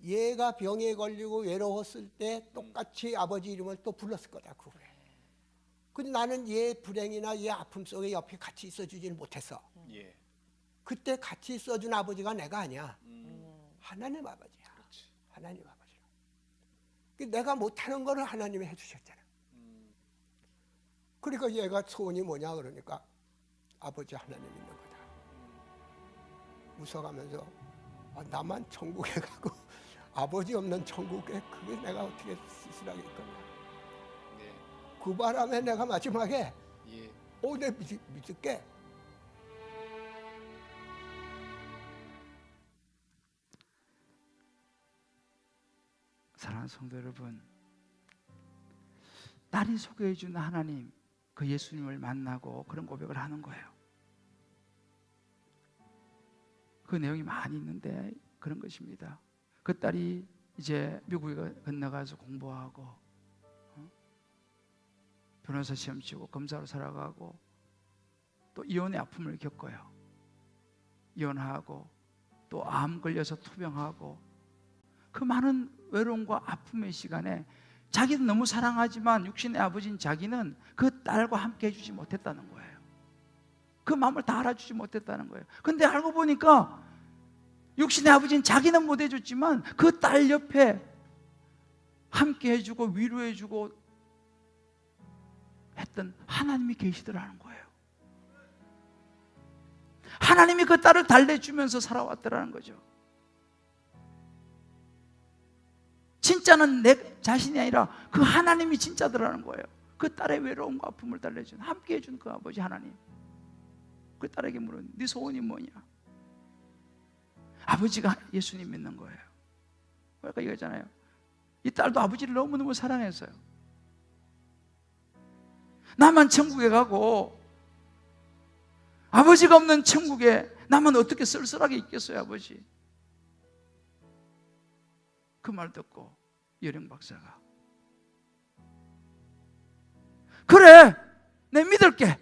얘가 병에 걸리고 외로웠을 때 똑같이 아버지 이름을 또 불렀을 거라고 그래. 근데 나는 얘 불행이나 얘 아픔 속에 옆에 같이 있어주지는 못했어. 예. 그때 같이 있어준 아버지가 내가 아니야. 하나님 아버지야. 그렇지. 하나님 아버지야. 내가 못하는 거를 하나님이 해주셨잖아. 그러니까 얘가 소원이 뭐냐 그러니까 아버지 하나님 있는 거다. 웃어가면서 나만 천국에 가고 아버지 없는 천국에 그게 내가 어떻게 쓸쓸하겠거냐. 네. 그 바람에 내가 마지막에 예. 내 믿을게. 사랑하는 성도 여러분, 딸이 소개해 준 하나님, 그 예수님을 만나고 그런 고백을 하는 거예요. 그 내용이 많이 있는데 그런 것입니다. 그 딸이 이제 미국에 건너가서 공부하고 변호사 시험 치고 검사로 살아가고 또 이혼의 아픔을 겪어요. 이혼하고 또 암 걸려서 투병하고 그 많은 외로움과 아픔의 시간에 자기는 너무 사랑하지만 육신의 아버지인 자기는 그 딸과 함께 해주지 못했다는 거예요. 그 마음을 다 알아주지 못했다는 거예요. 근데 알고 보니까 육신의 아버지는 자기는 못 해줬지만 그 딸 옆에 함께 해주고 위로해주고 했던 하나님이 계시더라는 거예요. 하나님이 그 딸을 달래주면서 살아왔더라는 거죠. 진짜는 내 자신이 아니라 그 하나님이 진짜더라는 거예요. 그 딸의 외로움과 아픔을 달래준 함께 해준 그 아버지 하나님, 그 딸에게 물은 네 소원이 뭐냐? 아버지가 예수님 믿는 거예요. 그러니까 얘기했잖아요. 이 딸도 아버지를 너무너무 사랑했어요. 나만 천국에 가고 아버지가 없는 천국에 나만 어떻게 쓸쓸하게 있겠어요, 아버지? 그 말 듣고 여령 박사가 그래, 내 믿을게.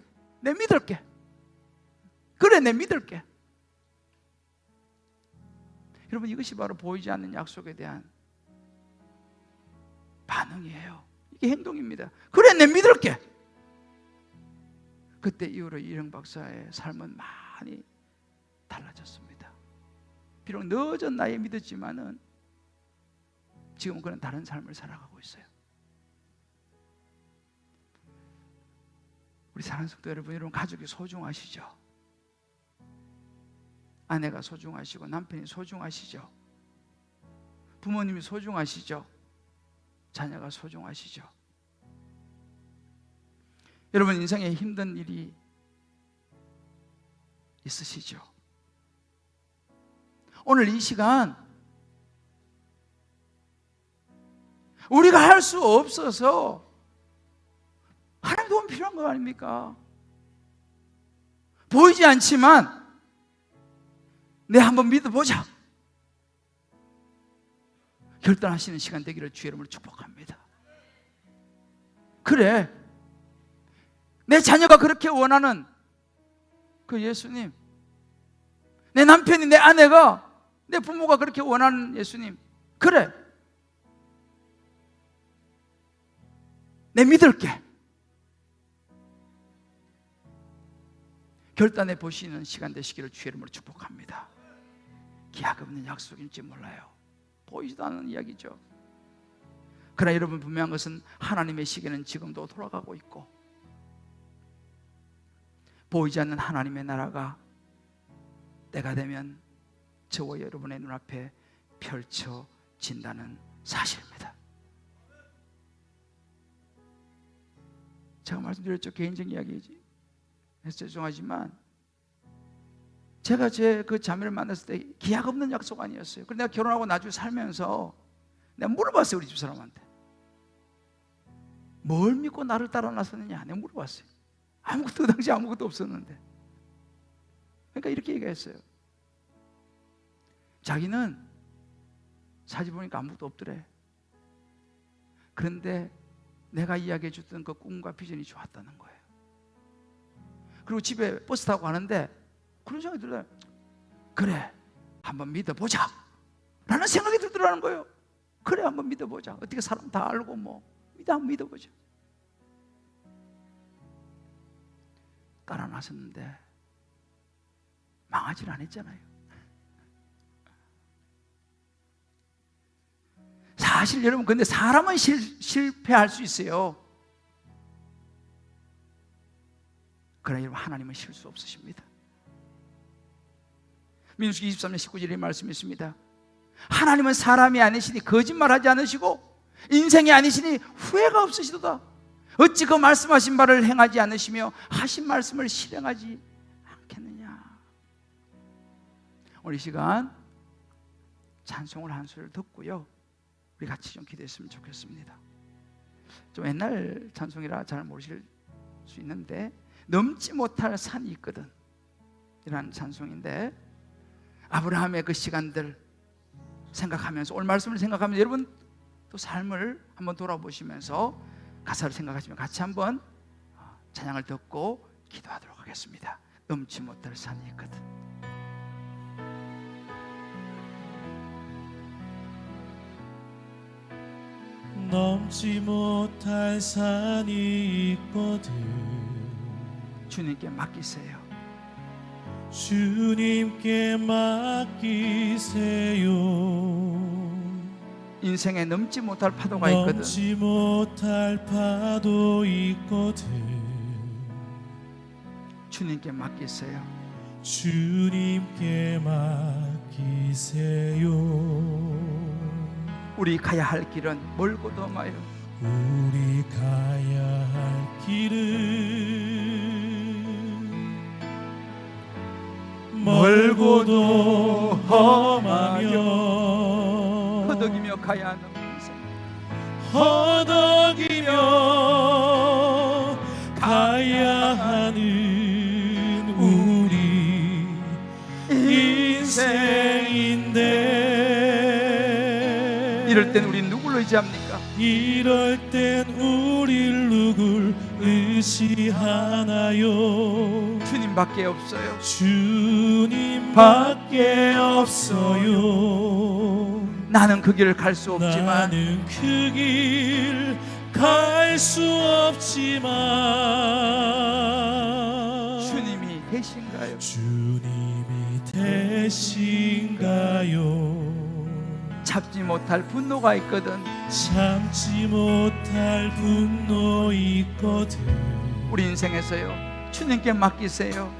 그래, 내 믿을게. 여러분, 이것이 바로 보이지 않는 약속에 대한 반응이에요. 이게 행동입니다. 그래, 내 믿을게. 그때 이후로 이령 박사의 삶은 많이 달라졌습니다. 비록 늦은 나이에 믿었지만은 지금 그는 다른 삶을 살아가고 있어요. 우리 사랑하는 성도 여러분, 가족이 소중하시죠? 아내가 소중하시고 남편이 소중하시죠? 부모님이 소중하시죠? 자녀가 소중하시죠? 여러분, 인생에 힘든 일이 있으시죠? 오늘 이 시간 우리가 할 수 없어서 하나님 도움 필요한 거 아닙니까? 보이지 않지만 내 한번 믿어보자 결단하시는 시간 되기를 주의 이름으로 축복합니다. 그래, 내 자녀가 그렇게 원하는 그 예수님, 내 남편이, 내 아내가, 내 부모가 그렇게 원하는 예수님, 그래, 내 믿을게. 결단해 보시는 시간 되시기를 주의 이름으로 축복합니다. 기약 없는 약속인지 몰라요. 보이지도 않는 이야기죠. 그러나 여러분, 분명한 것은 하나님의 시계는 지금도 돌아가고 있고 보이지 않는 하나님의 나라가 때가 되면 저와 여러분의 눈앞에 펼쳐진다는 사실입니다. 제가 말씀드렸죠. 개인적인 이야기지 해서 죄송하지만 제가 제 그 자매를 만났을 때 기약 없는 약속 아니었어요. 그런데 내가 결혼하고 나중에 살면서 내가 물어봤어요. 우리 집사람한테 뭘 믿고 나를 따라 나섰느냐 내가 물어봤어요. 아무것도 그 당시 아무것도 없었는데. 그러니까 이렇게 얘기했어요. 자기는 사지 보니까 아무것도 없더래. 그런데 내가 이야기해 줬던 그 꿈과 비전이 좋았다는 거예요. 그리고 집에 버스 타고 가는데 그런 생각이 들어요. 그래, 한번 믿어보자 라는 생각이 들더라는 거예요. 그래, 한번 믿어보자. 어떻게 사람 다 알고 뭐 한번 믿어보자. 따라 나섰는데 망하질 않았잖아요. 사실 여러분, 근데 사람은 실패할 수 있어요. 그러나 여러분, 하나님은 실수 없으십니다. 민수기 23년 19절에 말씀이 있습니다. 하나님은 사람이 아니시니 거짓말하지 않으시고 인생이 아니시니 후회가 없으시도다. 어찌 그 말씀하신 바를 행하지 않으시며 하신 말씀을 실행하지 않겠느냐. 오늘 이 시간 찬송을 한 소리를 듣고요, 우리 같이 좀 기도했으면 좋겠습니다. 좀 옛날 찬송이라 잘 모르실 수 있는데 넘지 못할 산이 있거든 이라는 찬송인데, 아브라함의 그 시간들 생각하면서, 오늘 말씀을 생각하면서 여러분 또 삶을 한번 돌아보시면서 가사를 생각하시면 같이 한번 찬양을 듣고 기도하도록 하겠습니다. 넘지 못할 산이 있거든. 넘지 못할 산이 있거든 주님께 맡기세요. 주님께 맡기세요. 인생에 넘지 못할 파도가 있거든. 넘지 못할 파도 있거든 주님께 맡기세요. 주님께 맡기세요. 우리 가야 할 길은 멀고도 마요. 우리 가야 할 의지합니까? 이럴 땐 우릴 누굴 의지하나요? 주님밖에 없어요. 주님밖에 없어요. 나는 그 길을 갈 수 없지만 나는 그 길 갈 수 없지만 주님이 되신가요? 주님이 되신가요? 참지 못할 분노가 있거든. 참지 못할 분노 있거든. 우리 인생에서요, 주님께 맡기세요.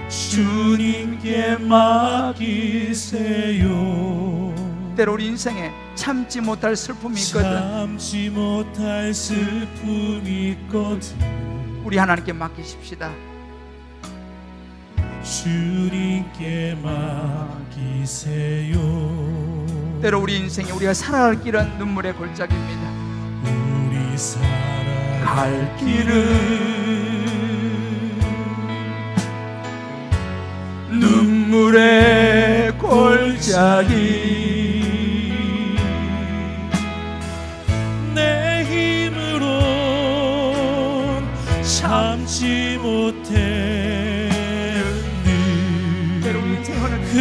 주님께 맡기세요. 때로 우리 인생에 참지 못할 슬픔이 있거든. 참지 못할 슬픔이 있거든. 우리 하나님께 맡기십시다. 주님께 맡기세요. 때로 우리 인생에 우리가 살아갈 길은 눈물의 골짜기입니다. 우리 살아갈 길은 눈물의 골짜기. 내 힘으론 참지 못해 때로 우리 인생을 그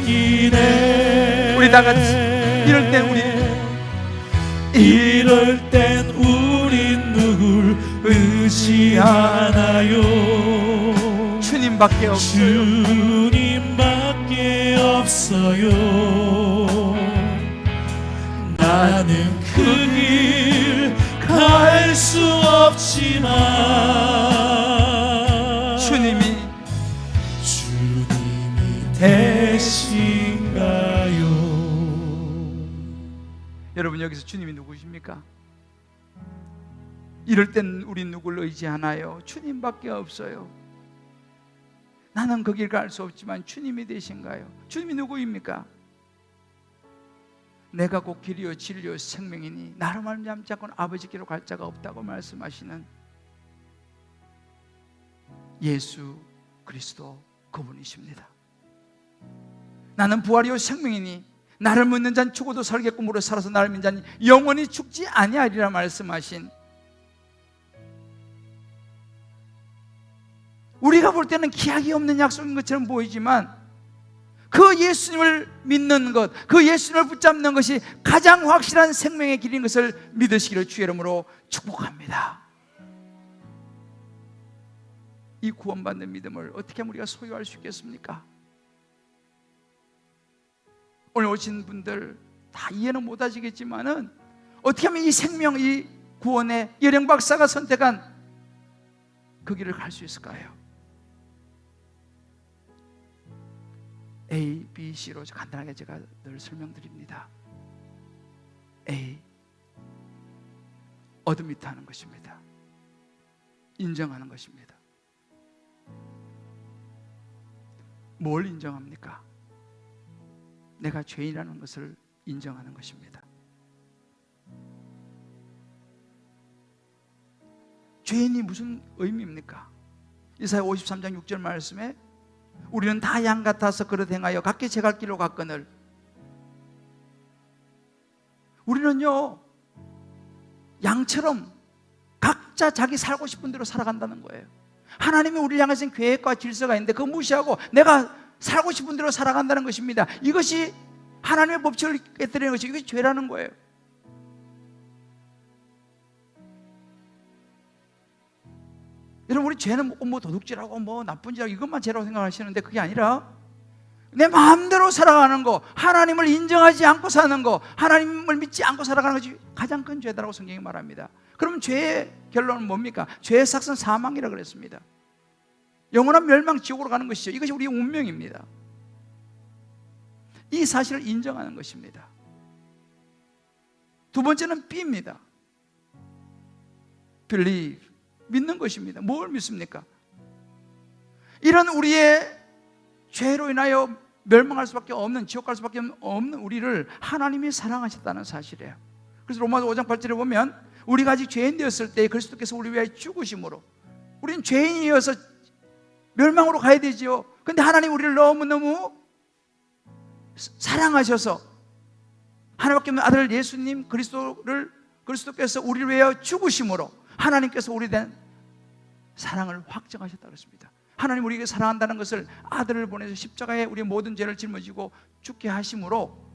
느끼네. 우리 다 같이 이럴 땐 우린 누굴 의지하나요? 주님밖에 없어요. 주님밖에 없어요. 나는 그 길 갈 수 없지만 주님이 되신가요? 여러분, 여기서 주님이 누구십니까? 이럴 땐 우리 누굴 의지하나요? 주님밖에 없어요. 나는 그 길 갈 수 없지만 주님이 되신가요? 주님이 누구입니까? 내가 곧 길이요 진리요 생명이니 나로 말미암지 않고는 아버지께로 갈 자가 없다고 말씀하시는 예수 그리스도 그분이십니다. 나는 부활이요 생명이니 나를 믿는 자는 죽어도 살겠고 무릇 살아서 나를 믿는 자는 영원히 죽지 아니하리라 말씀하신, 우리가 볼 때는 기약이 없는 약속인 것처럼 보이지만 그 예수님을 믿는 것, 그 예수님을 붙잡는 것이 가장 확실한 생명의 길인 것을 믿으시기를 주의 이름으로 축복합니다. 이 구원받는 믿음을 어떻게 하면 우리가 소유할 수 있겠습니까? 오늘 오신 분들 다 이해는 못하시겠지만은 어떻게 하면 이 생명, 이 구원의 여령 박사가 선택한 그 길을 갈 수 있을까요? A, B, C로 간단하게 제가 늘 설명드립니다. A, 어드미트하는 것입니다. 인정하는 것입니다. 뭘 인정합니까? 내가 죄인이라는 것을 인정하는 것입니다. 죄인이 무슨 의미입니까? 이사야 53장 6절 말씀에 우리는 다 양 같아서 그릇 행하여 각기 제 갈 길로 갔거늘. 우리는요 양처럼 각자 자기 살고 싶은 대로 살아간다는 거예요. 하나님이 우리를 향해서 계획과 질서가 있는데 그거 무시하고 내가 살고 싶은 대로 살아간다는 것입니다. 이것이 하나님의 법칙을 깨뜨리는 것이, 이것이 죄라는 거예요. 여러분, 우리 죄는 뭐 도둑질하고 뭐 나쁜 짓하고 이것만 죄라고 생각하시는데 그게 아니라 내 마음대로 살아가는 거, 하나님을 인정하지 않고 사는 거, 하나님을 믿지 않고 살아가는 것이 가장 큰 죄다라고 성경이 말합니다. 그럼 죄의 결론은 뭡니까? 죄의 삭은 사망이라고 그랬습니다. 영원한 멸망, 지옥으로 가는 것이죠. 이것이 우리의 운명입니다. 이 사실을 인정하는 것입니다. 두 번째는 B입니다. Believe, 믿는 것입니다. 뭘 믿습니까? 이런 우리의 죄로 인하여 멸망할 수밖에 없는, 지옥 갈 수밖에 없는 우리를 하나님이 사랑하셨다는 사실이에요. 그래서 로마서 5장 8절에 보면 우리가 아직 죄인 되었을 때 그리스도께서 우리 위하여 죽으심으로, 우리는 죄인이어서 멸망으로 가야 되지요. 그런데 하나님 우리를 너무너무 사랑하셔서 하나님밖에 없는 아들 예수님 그리스도께서 우리를 위하여 죽으심으로 하나님께서 우리에 대한 사랑을 확정하셨다고 했습니다. 하나님 우리에게 사랑한다는 것을 아들을 보내서 십자가에 우리의 모든 죄를 짊어지고 죽게 하심으로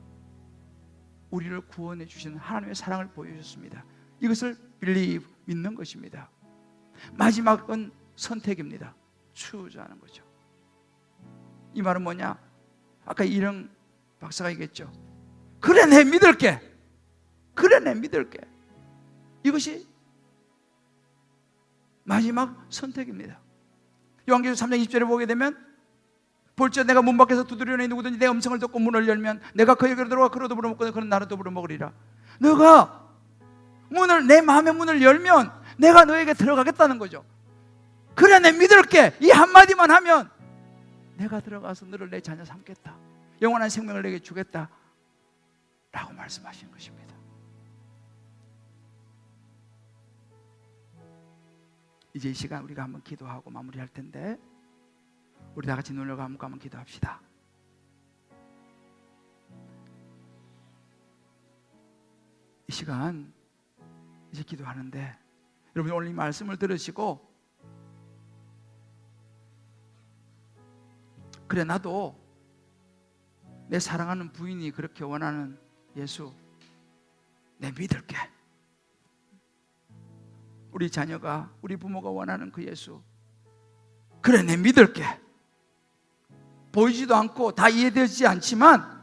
우리를 구원해 주시는 하나님의 사랑을 보여주셨습니다. 이것을 believe, 믿는 것입니다. 마지막은 선택입니다. 추구하는 거죠. 이 말은 뭐냐? 아까 이령 박사가 얘기했죠. 그래 내 믿을게. 그래 내 믿을게. 이것이 마지막 선택입니다. 요한계시록 3장 20절에 보게 되면 볼지어 내가 문 밖에서 두드리는 누구든지 내 음성을 듣고 문을 열면 내가 그에게로 들어가 그로 더불어 먹고 그는 나로 더불어 먹으리라. 너가 내 마음의 문을 열면 내가 너에게 들어가겠다는 거죠. 그래 내 믿을게. 이 한마디만 하면 내가 들어가서 너를 내 자녀 삼겠다. 영원한 생명을 내게 주겠다 라고 말씀하시는 것입니다. 이제 이 시간 우리가 한번 기도하고 마무리할 텐데 우리 다 같이 눈을 감고 한번 기도합시다. 이 시간 이제 기도하는데 여러분 오늘 이 말씀을 들으시고 그래 나도 내 사랑하는 부인이 그렇게 원하는 예수 내 믿을게. 우리 자녀가 우리 부모가 원하는 그 예수 그래 내 믿을게. 보이지도 않고 다 이해되지 않지만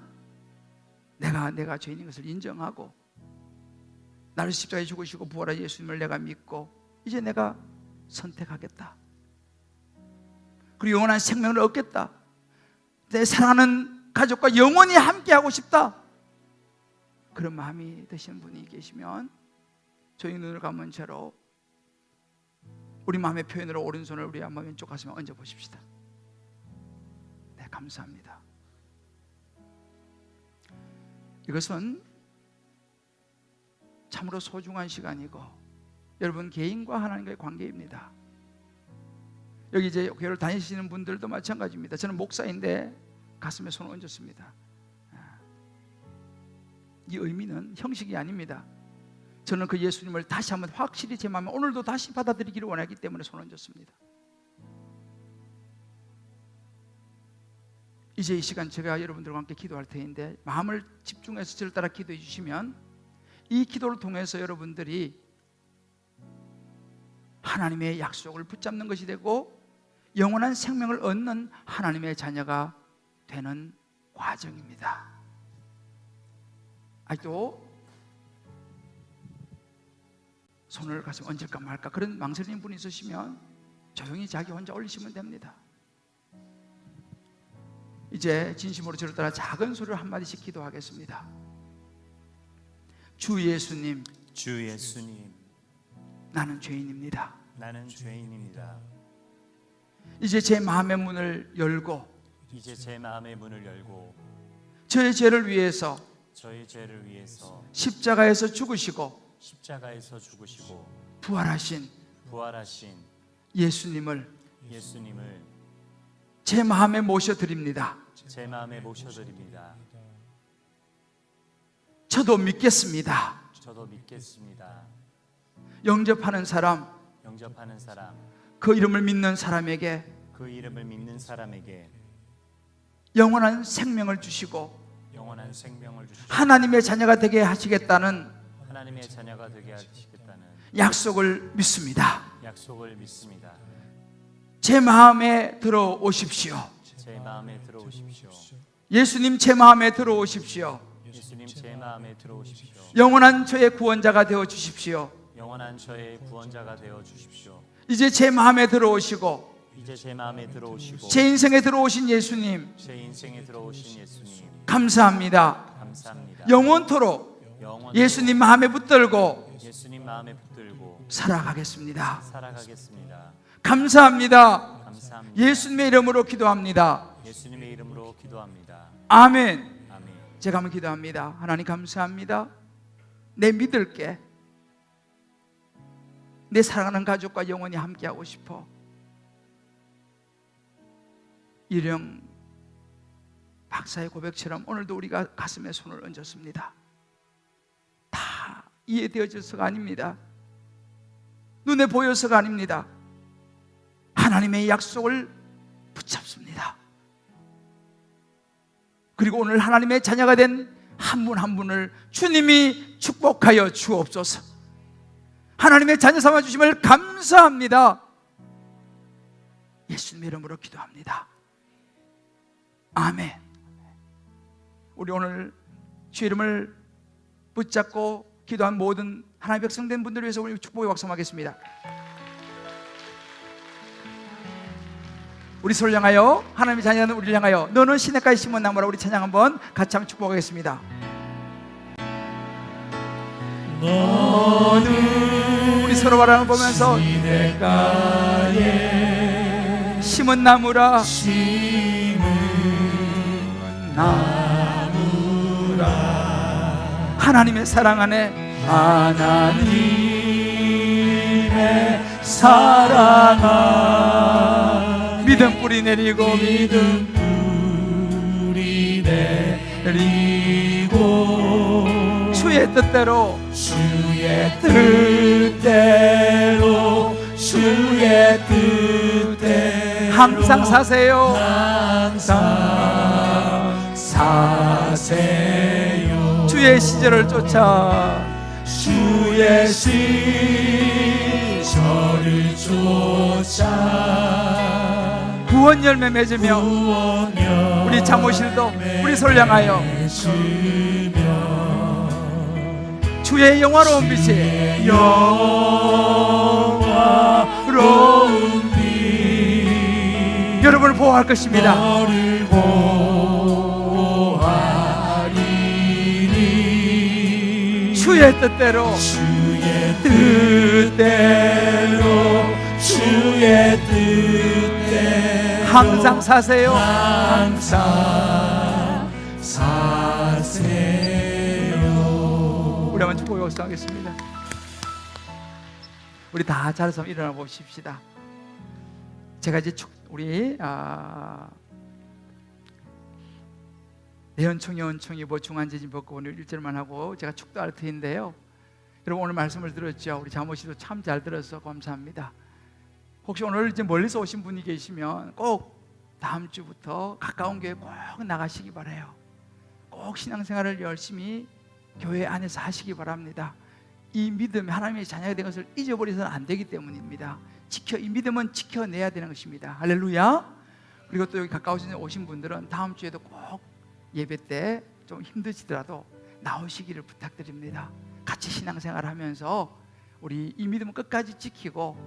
내가 죄인인 것을 인정하고 나를 십자가에 죽으시고 부활한 예수님을 내가 믿고 이제 내가 선택하겠다. 그리고 영원한 생명을 얻겠다. 내 사랑하는 가족과 영원히 함께하고 싶다. 그런 마음이 드시는 분이 계시면 저희 눈을 감은 채로 우리 마음의 표현으로 오른손을 우리 한번 왼쪽 가슴에 얹어 보십시다. 네, 감사합니다. 이것은 참으로 소중한 시간이고 여러분 개인과 하나님과의 관계입니다. 여기 이제 교회를 다니시는 분들도 마찬가지입니다. 저는 목사인데 가슴에 손을 얹었습니다. 이 의미는 형식이 아닙니다. 저는 그 예수님을 다시 한번 확실히 제 마음에 오늘도 다시 받아들이기를 원하기 때문에 손을 얹었습니다. 이제 이 시간 제가 여러분들과 함께 기도할 테인데 마음을 집중해서 저를 따라 기도해 주시면 이 기도를 통해서 여러분들이 하나님의 약속을 붙잡는 것이 되고 영원한 생명을 얻는 하나님의 자녀가 되는 과정입니다. 아직도 손을 가슴에 얹을까 말까 그런 망설이는 분이 있으시면 조용히 자기 혼자 올리시면 됩니다. 이제 진심으로 저를 따라 작은 소리로 한마디씩 기도하겠습니다. 주 예수님, 주 예수님, 나는 죄인입니다. 나는 죄인입니다. 이제 제 마음의 문을 열고 이제 제 마음의 문을 열고 저의 죄를 위해서 저의 죄를 위해서 십자가에서 죽으시고 십자가에서 죽으시고 부활하신 예수님을 제 마음에 모셔드립니다. 제 마음에 모셔드립니다. 저도 믿겠습니다. 저도 믿겠습니다. 영접하는 사람, 그 이름을 믿는 사람에게 그 이름을 믿는 사람에게 영원한 생명을 주시고 영원한 생명을 주시고 하나님의 자녀가 되게 하시겠다는 하나님의 자녀가 되게 하시겠다는 약속을 믿습니다. 약속을 믿습니다. 제 마음에 들어오십시오. 제 마음에 들어오십시오. 예수님 제 마음에 들어오십시오. 예수님 제 마음에 들어오십시오. 영원한 저의 구원자가 되어 주십시오. 영원한 저의 구원자가 되어 주십시오. 이제 제 마음에 들어오시고 이제 제 마음에 들어오시고 제 인생에 들어오신 예수님 제 인생에 들어오신 예수님 감사합니다. 감사합니다. 영원토록 예수님 마음에 붙들고 예수님 마음에 붙들고 살아가겠습니다. 살아가겠습니다. 감사합니다. 감사합니다. 예수님의 이름으로 기도합니다. 예수님의 이름으로 기도합니다. 아멘. 아멘. 제가 한번 기도합니다. 하나님 감사합니다. 내 믿을게. 내 사랑하는 가족과 영원히 함께하고 싶어. 이령 박사의 고백처럼 오늘도 우리가 가슴에 손을 얹었습니다. 다 이해되어져서가 아닙니다. 눈에 보여서가 아닙니다. 하나님의 약속을 붙잡습니다. 그리고 오늘 하나님의 자녀가 된 한 분 한 분을 주님이 축복하여 주옵소서. 하나님의 자녀 삼아 주심을 감사합니다. 예수님 이름으로 기도합니다. 아멘. 우리 오늘 주 이름을 붙잡고 기도한 모든 하나님의 백성된 분들을 위해서 우리 축복의 박수 하겠습니다. 우리 서로 향하여, 하나님의 자녀는 우리를 향하여 너는 시냇가에 심은 나무라. 우리 찬양 한번 같이 한번 축복하겠습니다. 너는 우리 서로 바라를 보면서 시냇가에 심은 나무라. 심은 나무라. 하나님의 사랑 안에, 하나님의 사랑 안에 믿음 뿌리 내리고, 믿음 뿌리 내리고 주의 뜻대로, 주의 뜻대로 주의 뜻대로 항상 사세요. 항상 사세요. 주의 시절을 쫓아, 주의 시절을 쫓아 구원 열매 맺으며, 우리 잠옷실도 우리 서로 향하여 주의 영화로운 빛이, 영화로운 빛 여러분을 보호할 것입니다. 너를 보호하리니 주의 뜻대로, 주의 뜻대로 주의 뜻대로 항상 사세요. 항상 사세요. 우리 한번 축복의 박수 하겠습니다. 우리 다 자리에서 일어나 보십시다. 제가 이제 우리 내연총, 여원총, 이보, 중환제진 벗고 오늘 1절만 하고 제가 축도할 터인데요. 여러분 오늘 말씀을 들었죠? 우리 자모씨도 참 잘 들어서 감사합니다. 혹시 오늘 이제 멀리서 오신 분이 계시면 꼭 다음 주부터 가까운 교회 꼭 나가시기 바라요. 꼭 신앙생활을 열심히 교회 안에서 하시기 바랍니다. 이 믿음, 하나님의 자녀가 된 것을 잊어버려서는 안 되기 때문입니다. 이 믿음은 지켜내야 되는 것입니다. 할렐루야. 그리고 또 여기 가까우신 오신 분들은 다음 주에도 꼭 예배 때 좀 힘드시더라도 나오시기를 부탁드립니다. 같이 신앙생활을 하면서 우리 이 믿음을 끝까지 지키고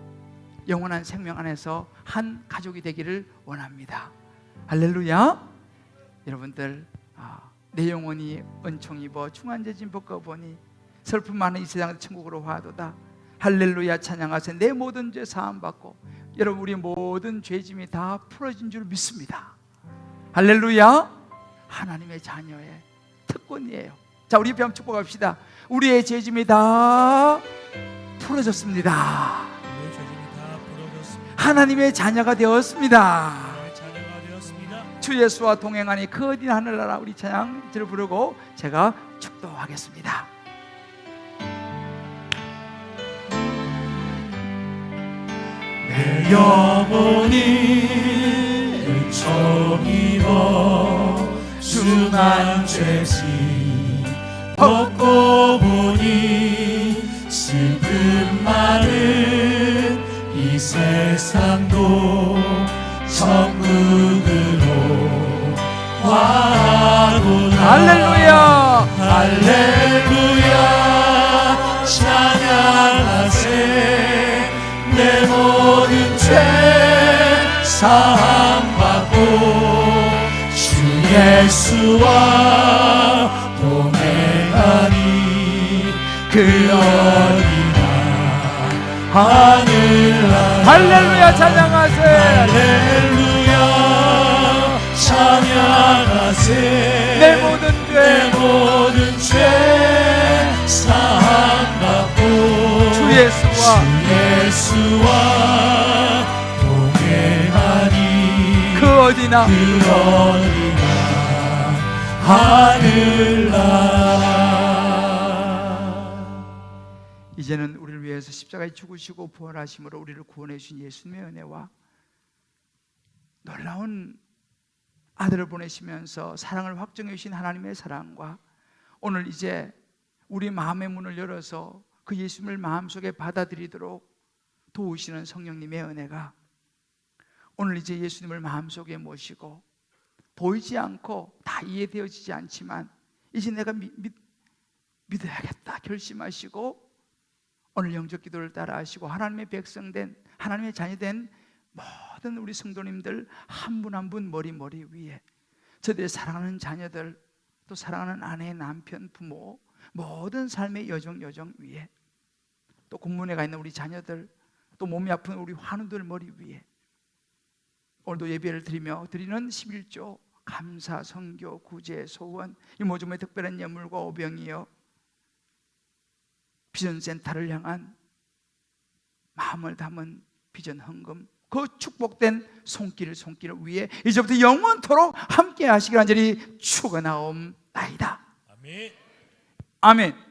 영원한 생명 안에서 한 가족이 되기를 원합니다. 할렐루야. 여러분들 내 영혼이 은총 입어 중환제진 벗어보니 슬픔 많은 이 세상에서 천국으로 화도다. 할렐루야 찬양하세. 내 모든 죄 사함받고 여러분 우리 모든 죄짐이 다 풀어진 줄 믿습니다. 할렐루야. 하나님의 자녀의 특권이에요. 자, 우리 옆에 한번 축복합시다. 우리의 죄짐이 다 풀어졌습니다. 하나님의 자녀가 되었습니다. 주 예수와 동행하니 그 어디 하늘나라. 우리 찬양을 부르고 제가 축도하겠습니다. 내 영혼이 은총 입어 중한 죄짐 벗고 보니 슬픔 많은 이 세상도 천국으로 와도다. 할렐루야. 할렐루야 찬양하세. 내 모든 죄 사함받고 주 예수와 동행하니 그 어디나 하늘나라. 할렐루야 찬양하세. 할렐루야 찬양하세. 내 모든 내 죄 모든 죄 사함받고 주 예수와 동행하니 그 어디나 그 어디나 하늘나라. 이제는 우리를 위해서 십자가에 죽으시고 부활하심으로 우리를 구원해 주신 예수님의 은혜와 놀라운 아들을 보내시면서 사랑을 확정해 주신 하나님의 사랑과 오늘 이제 우리 마음의 문을 열어서 그 예수님을 마음속에 받아들이도록 도우시는 성령님의 은혜가 오늘 이제 예수님을 마음속에 모시고 보이지 않고 다 이해되어지지 않지만 이제 내가 믿어야겠다 결심하시고 오늘 영적 기도를 따라 하시고 하나님의 백성된 하나님의 자녀된 모든 우리 성도님들 한 분 한 분 머리 위에 저들의 사랑하는 자녀들 또 사랑하는 아내, 남편, 부모 모든 삶의 여정 위에 또 공문에 가 있는 우리 자녀들 또 몸이 아픈 우리 환우들 머리 위에 오늘도 예배를 드리며 드리는 11조 감사, 선교, 구제, 소원 이 모둠의 특별한 예물과 오병이여 비전센터를 향한 마음을 담은 비전 헌금 그 축복된 손길 위에 이제부터 영원토록 함께 하시길 간절히 축원하옵나이다. 아멘. 아멘.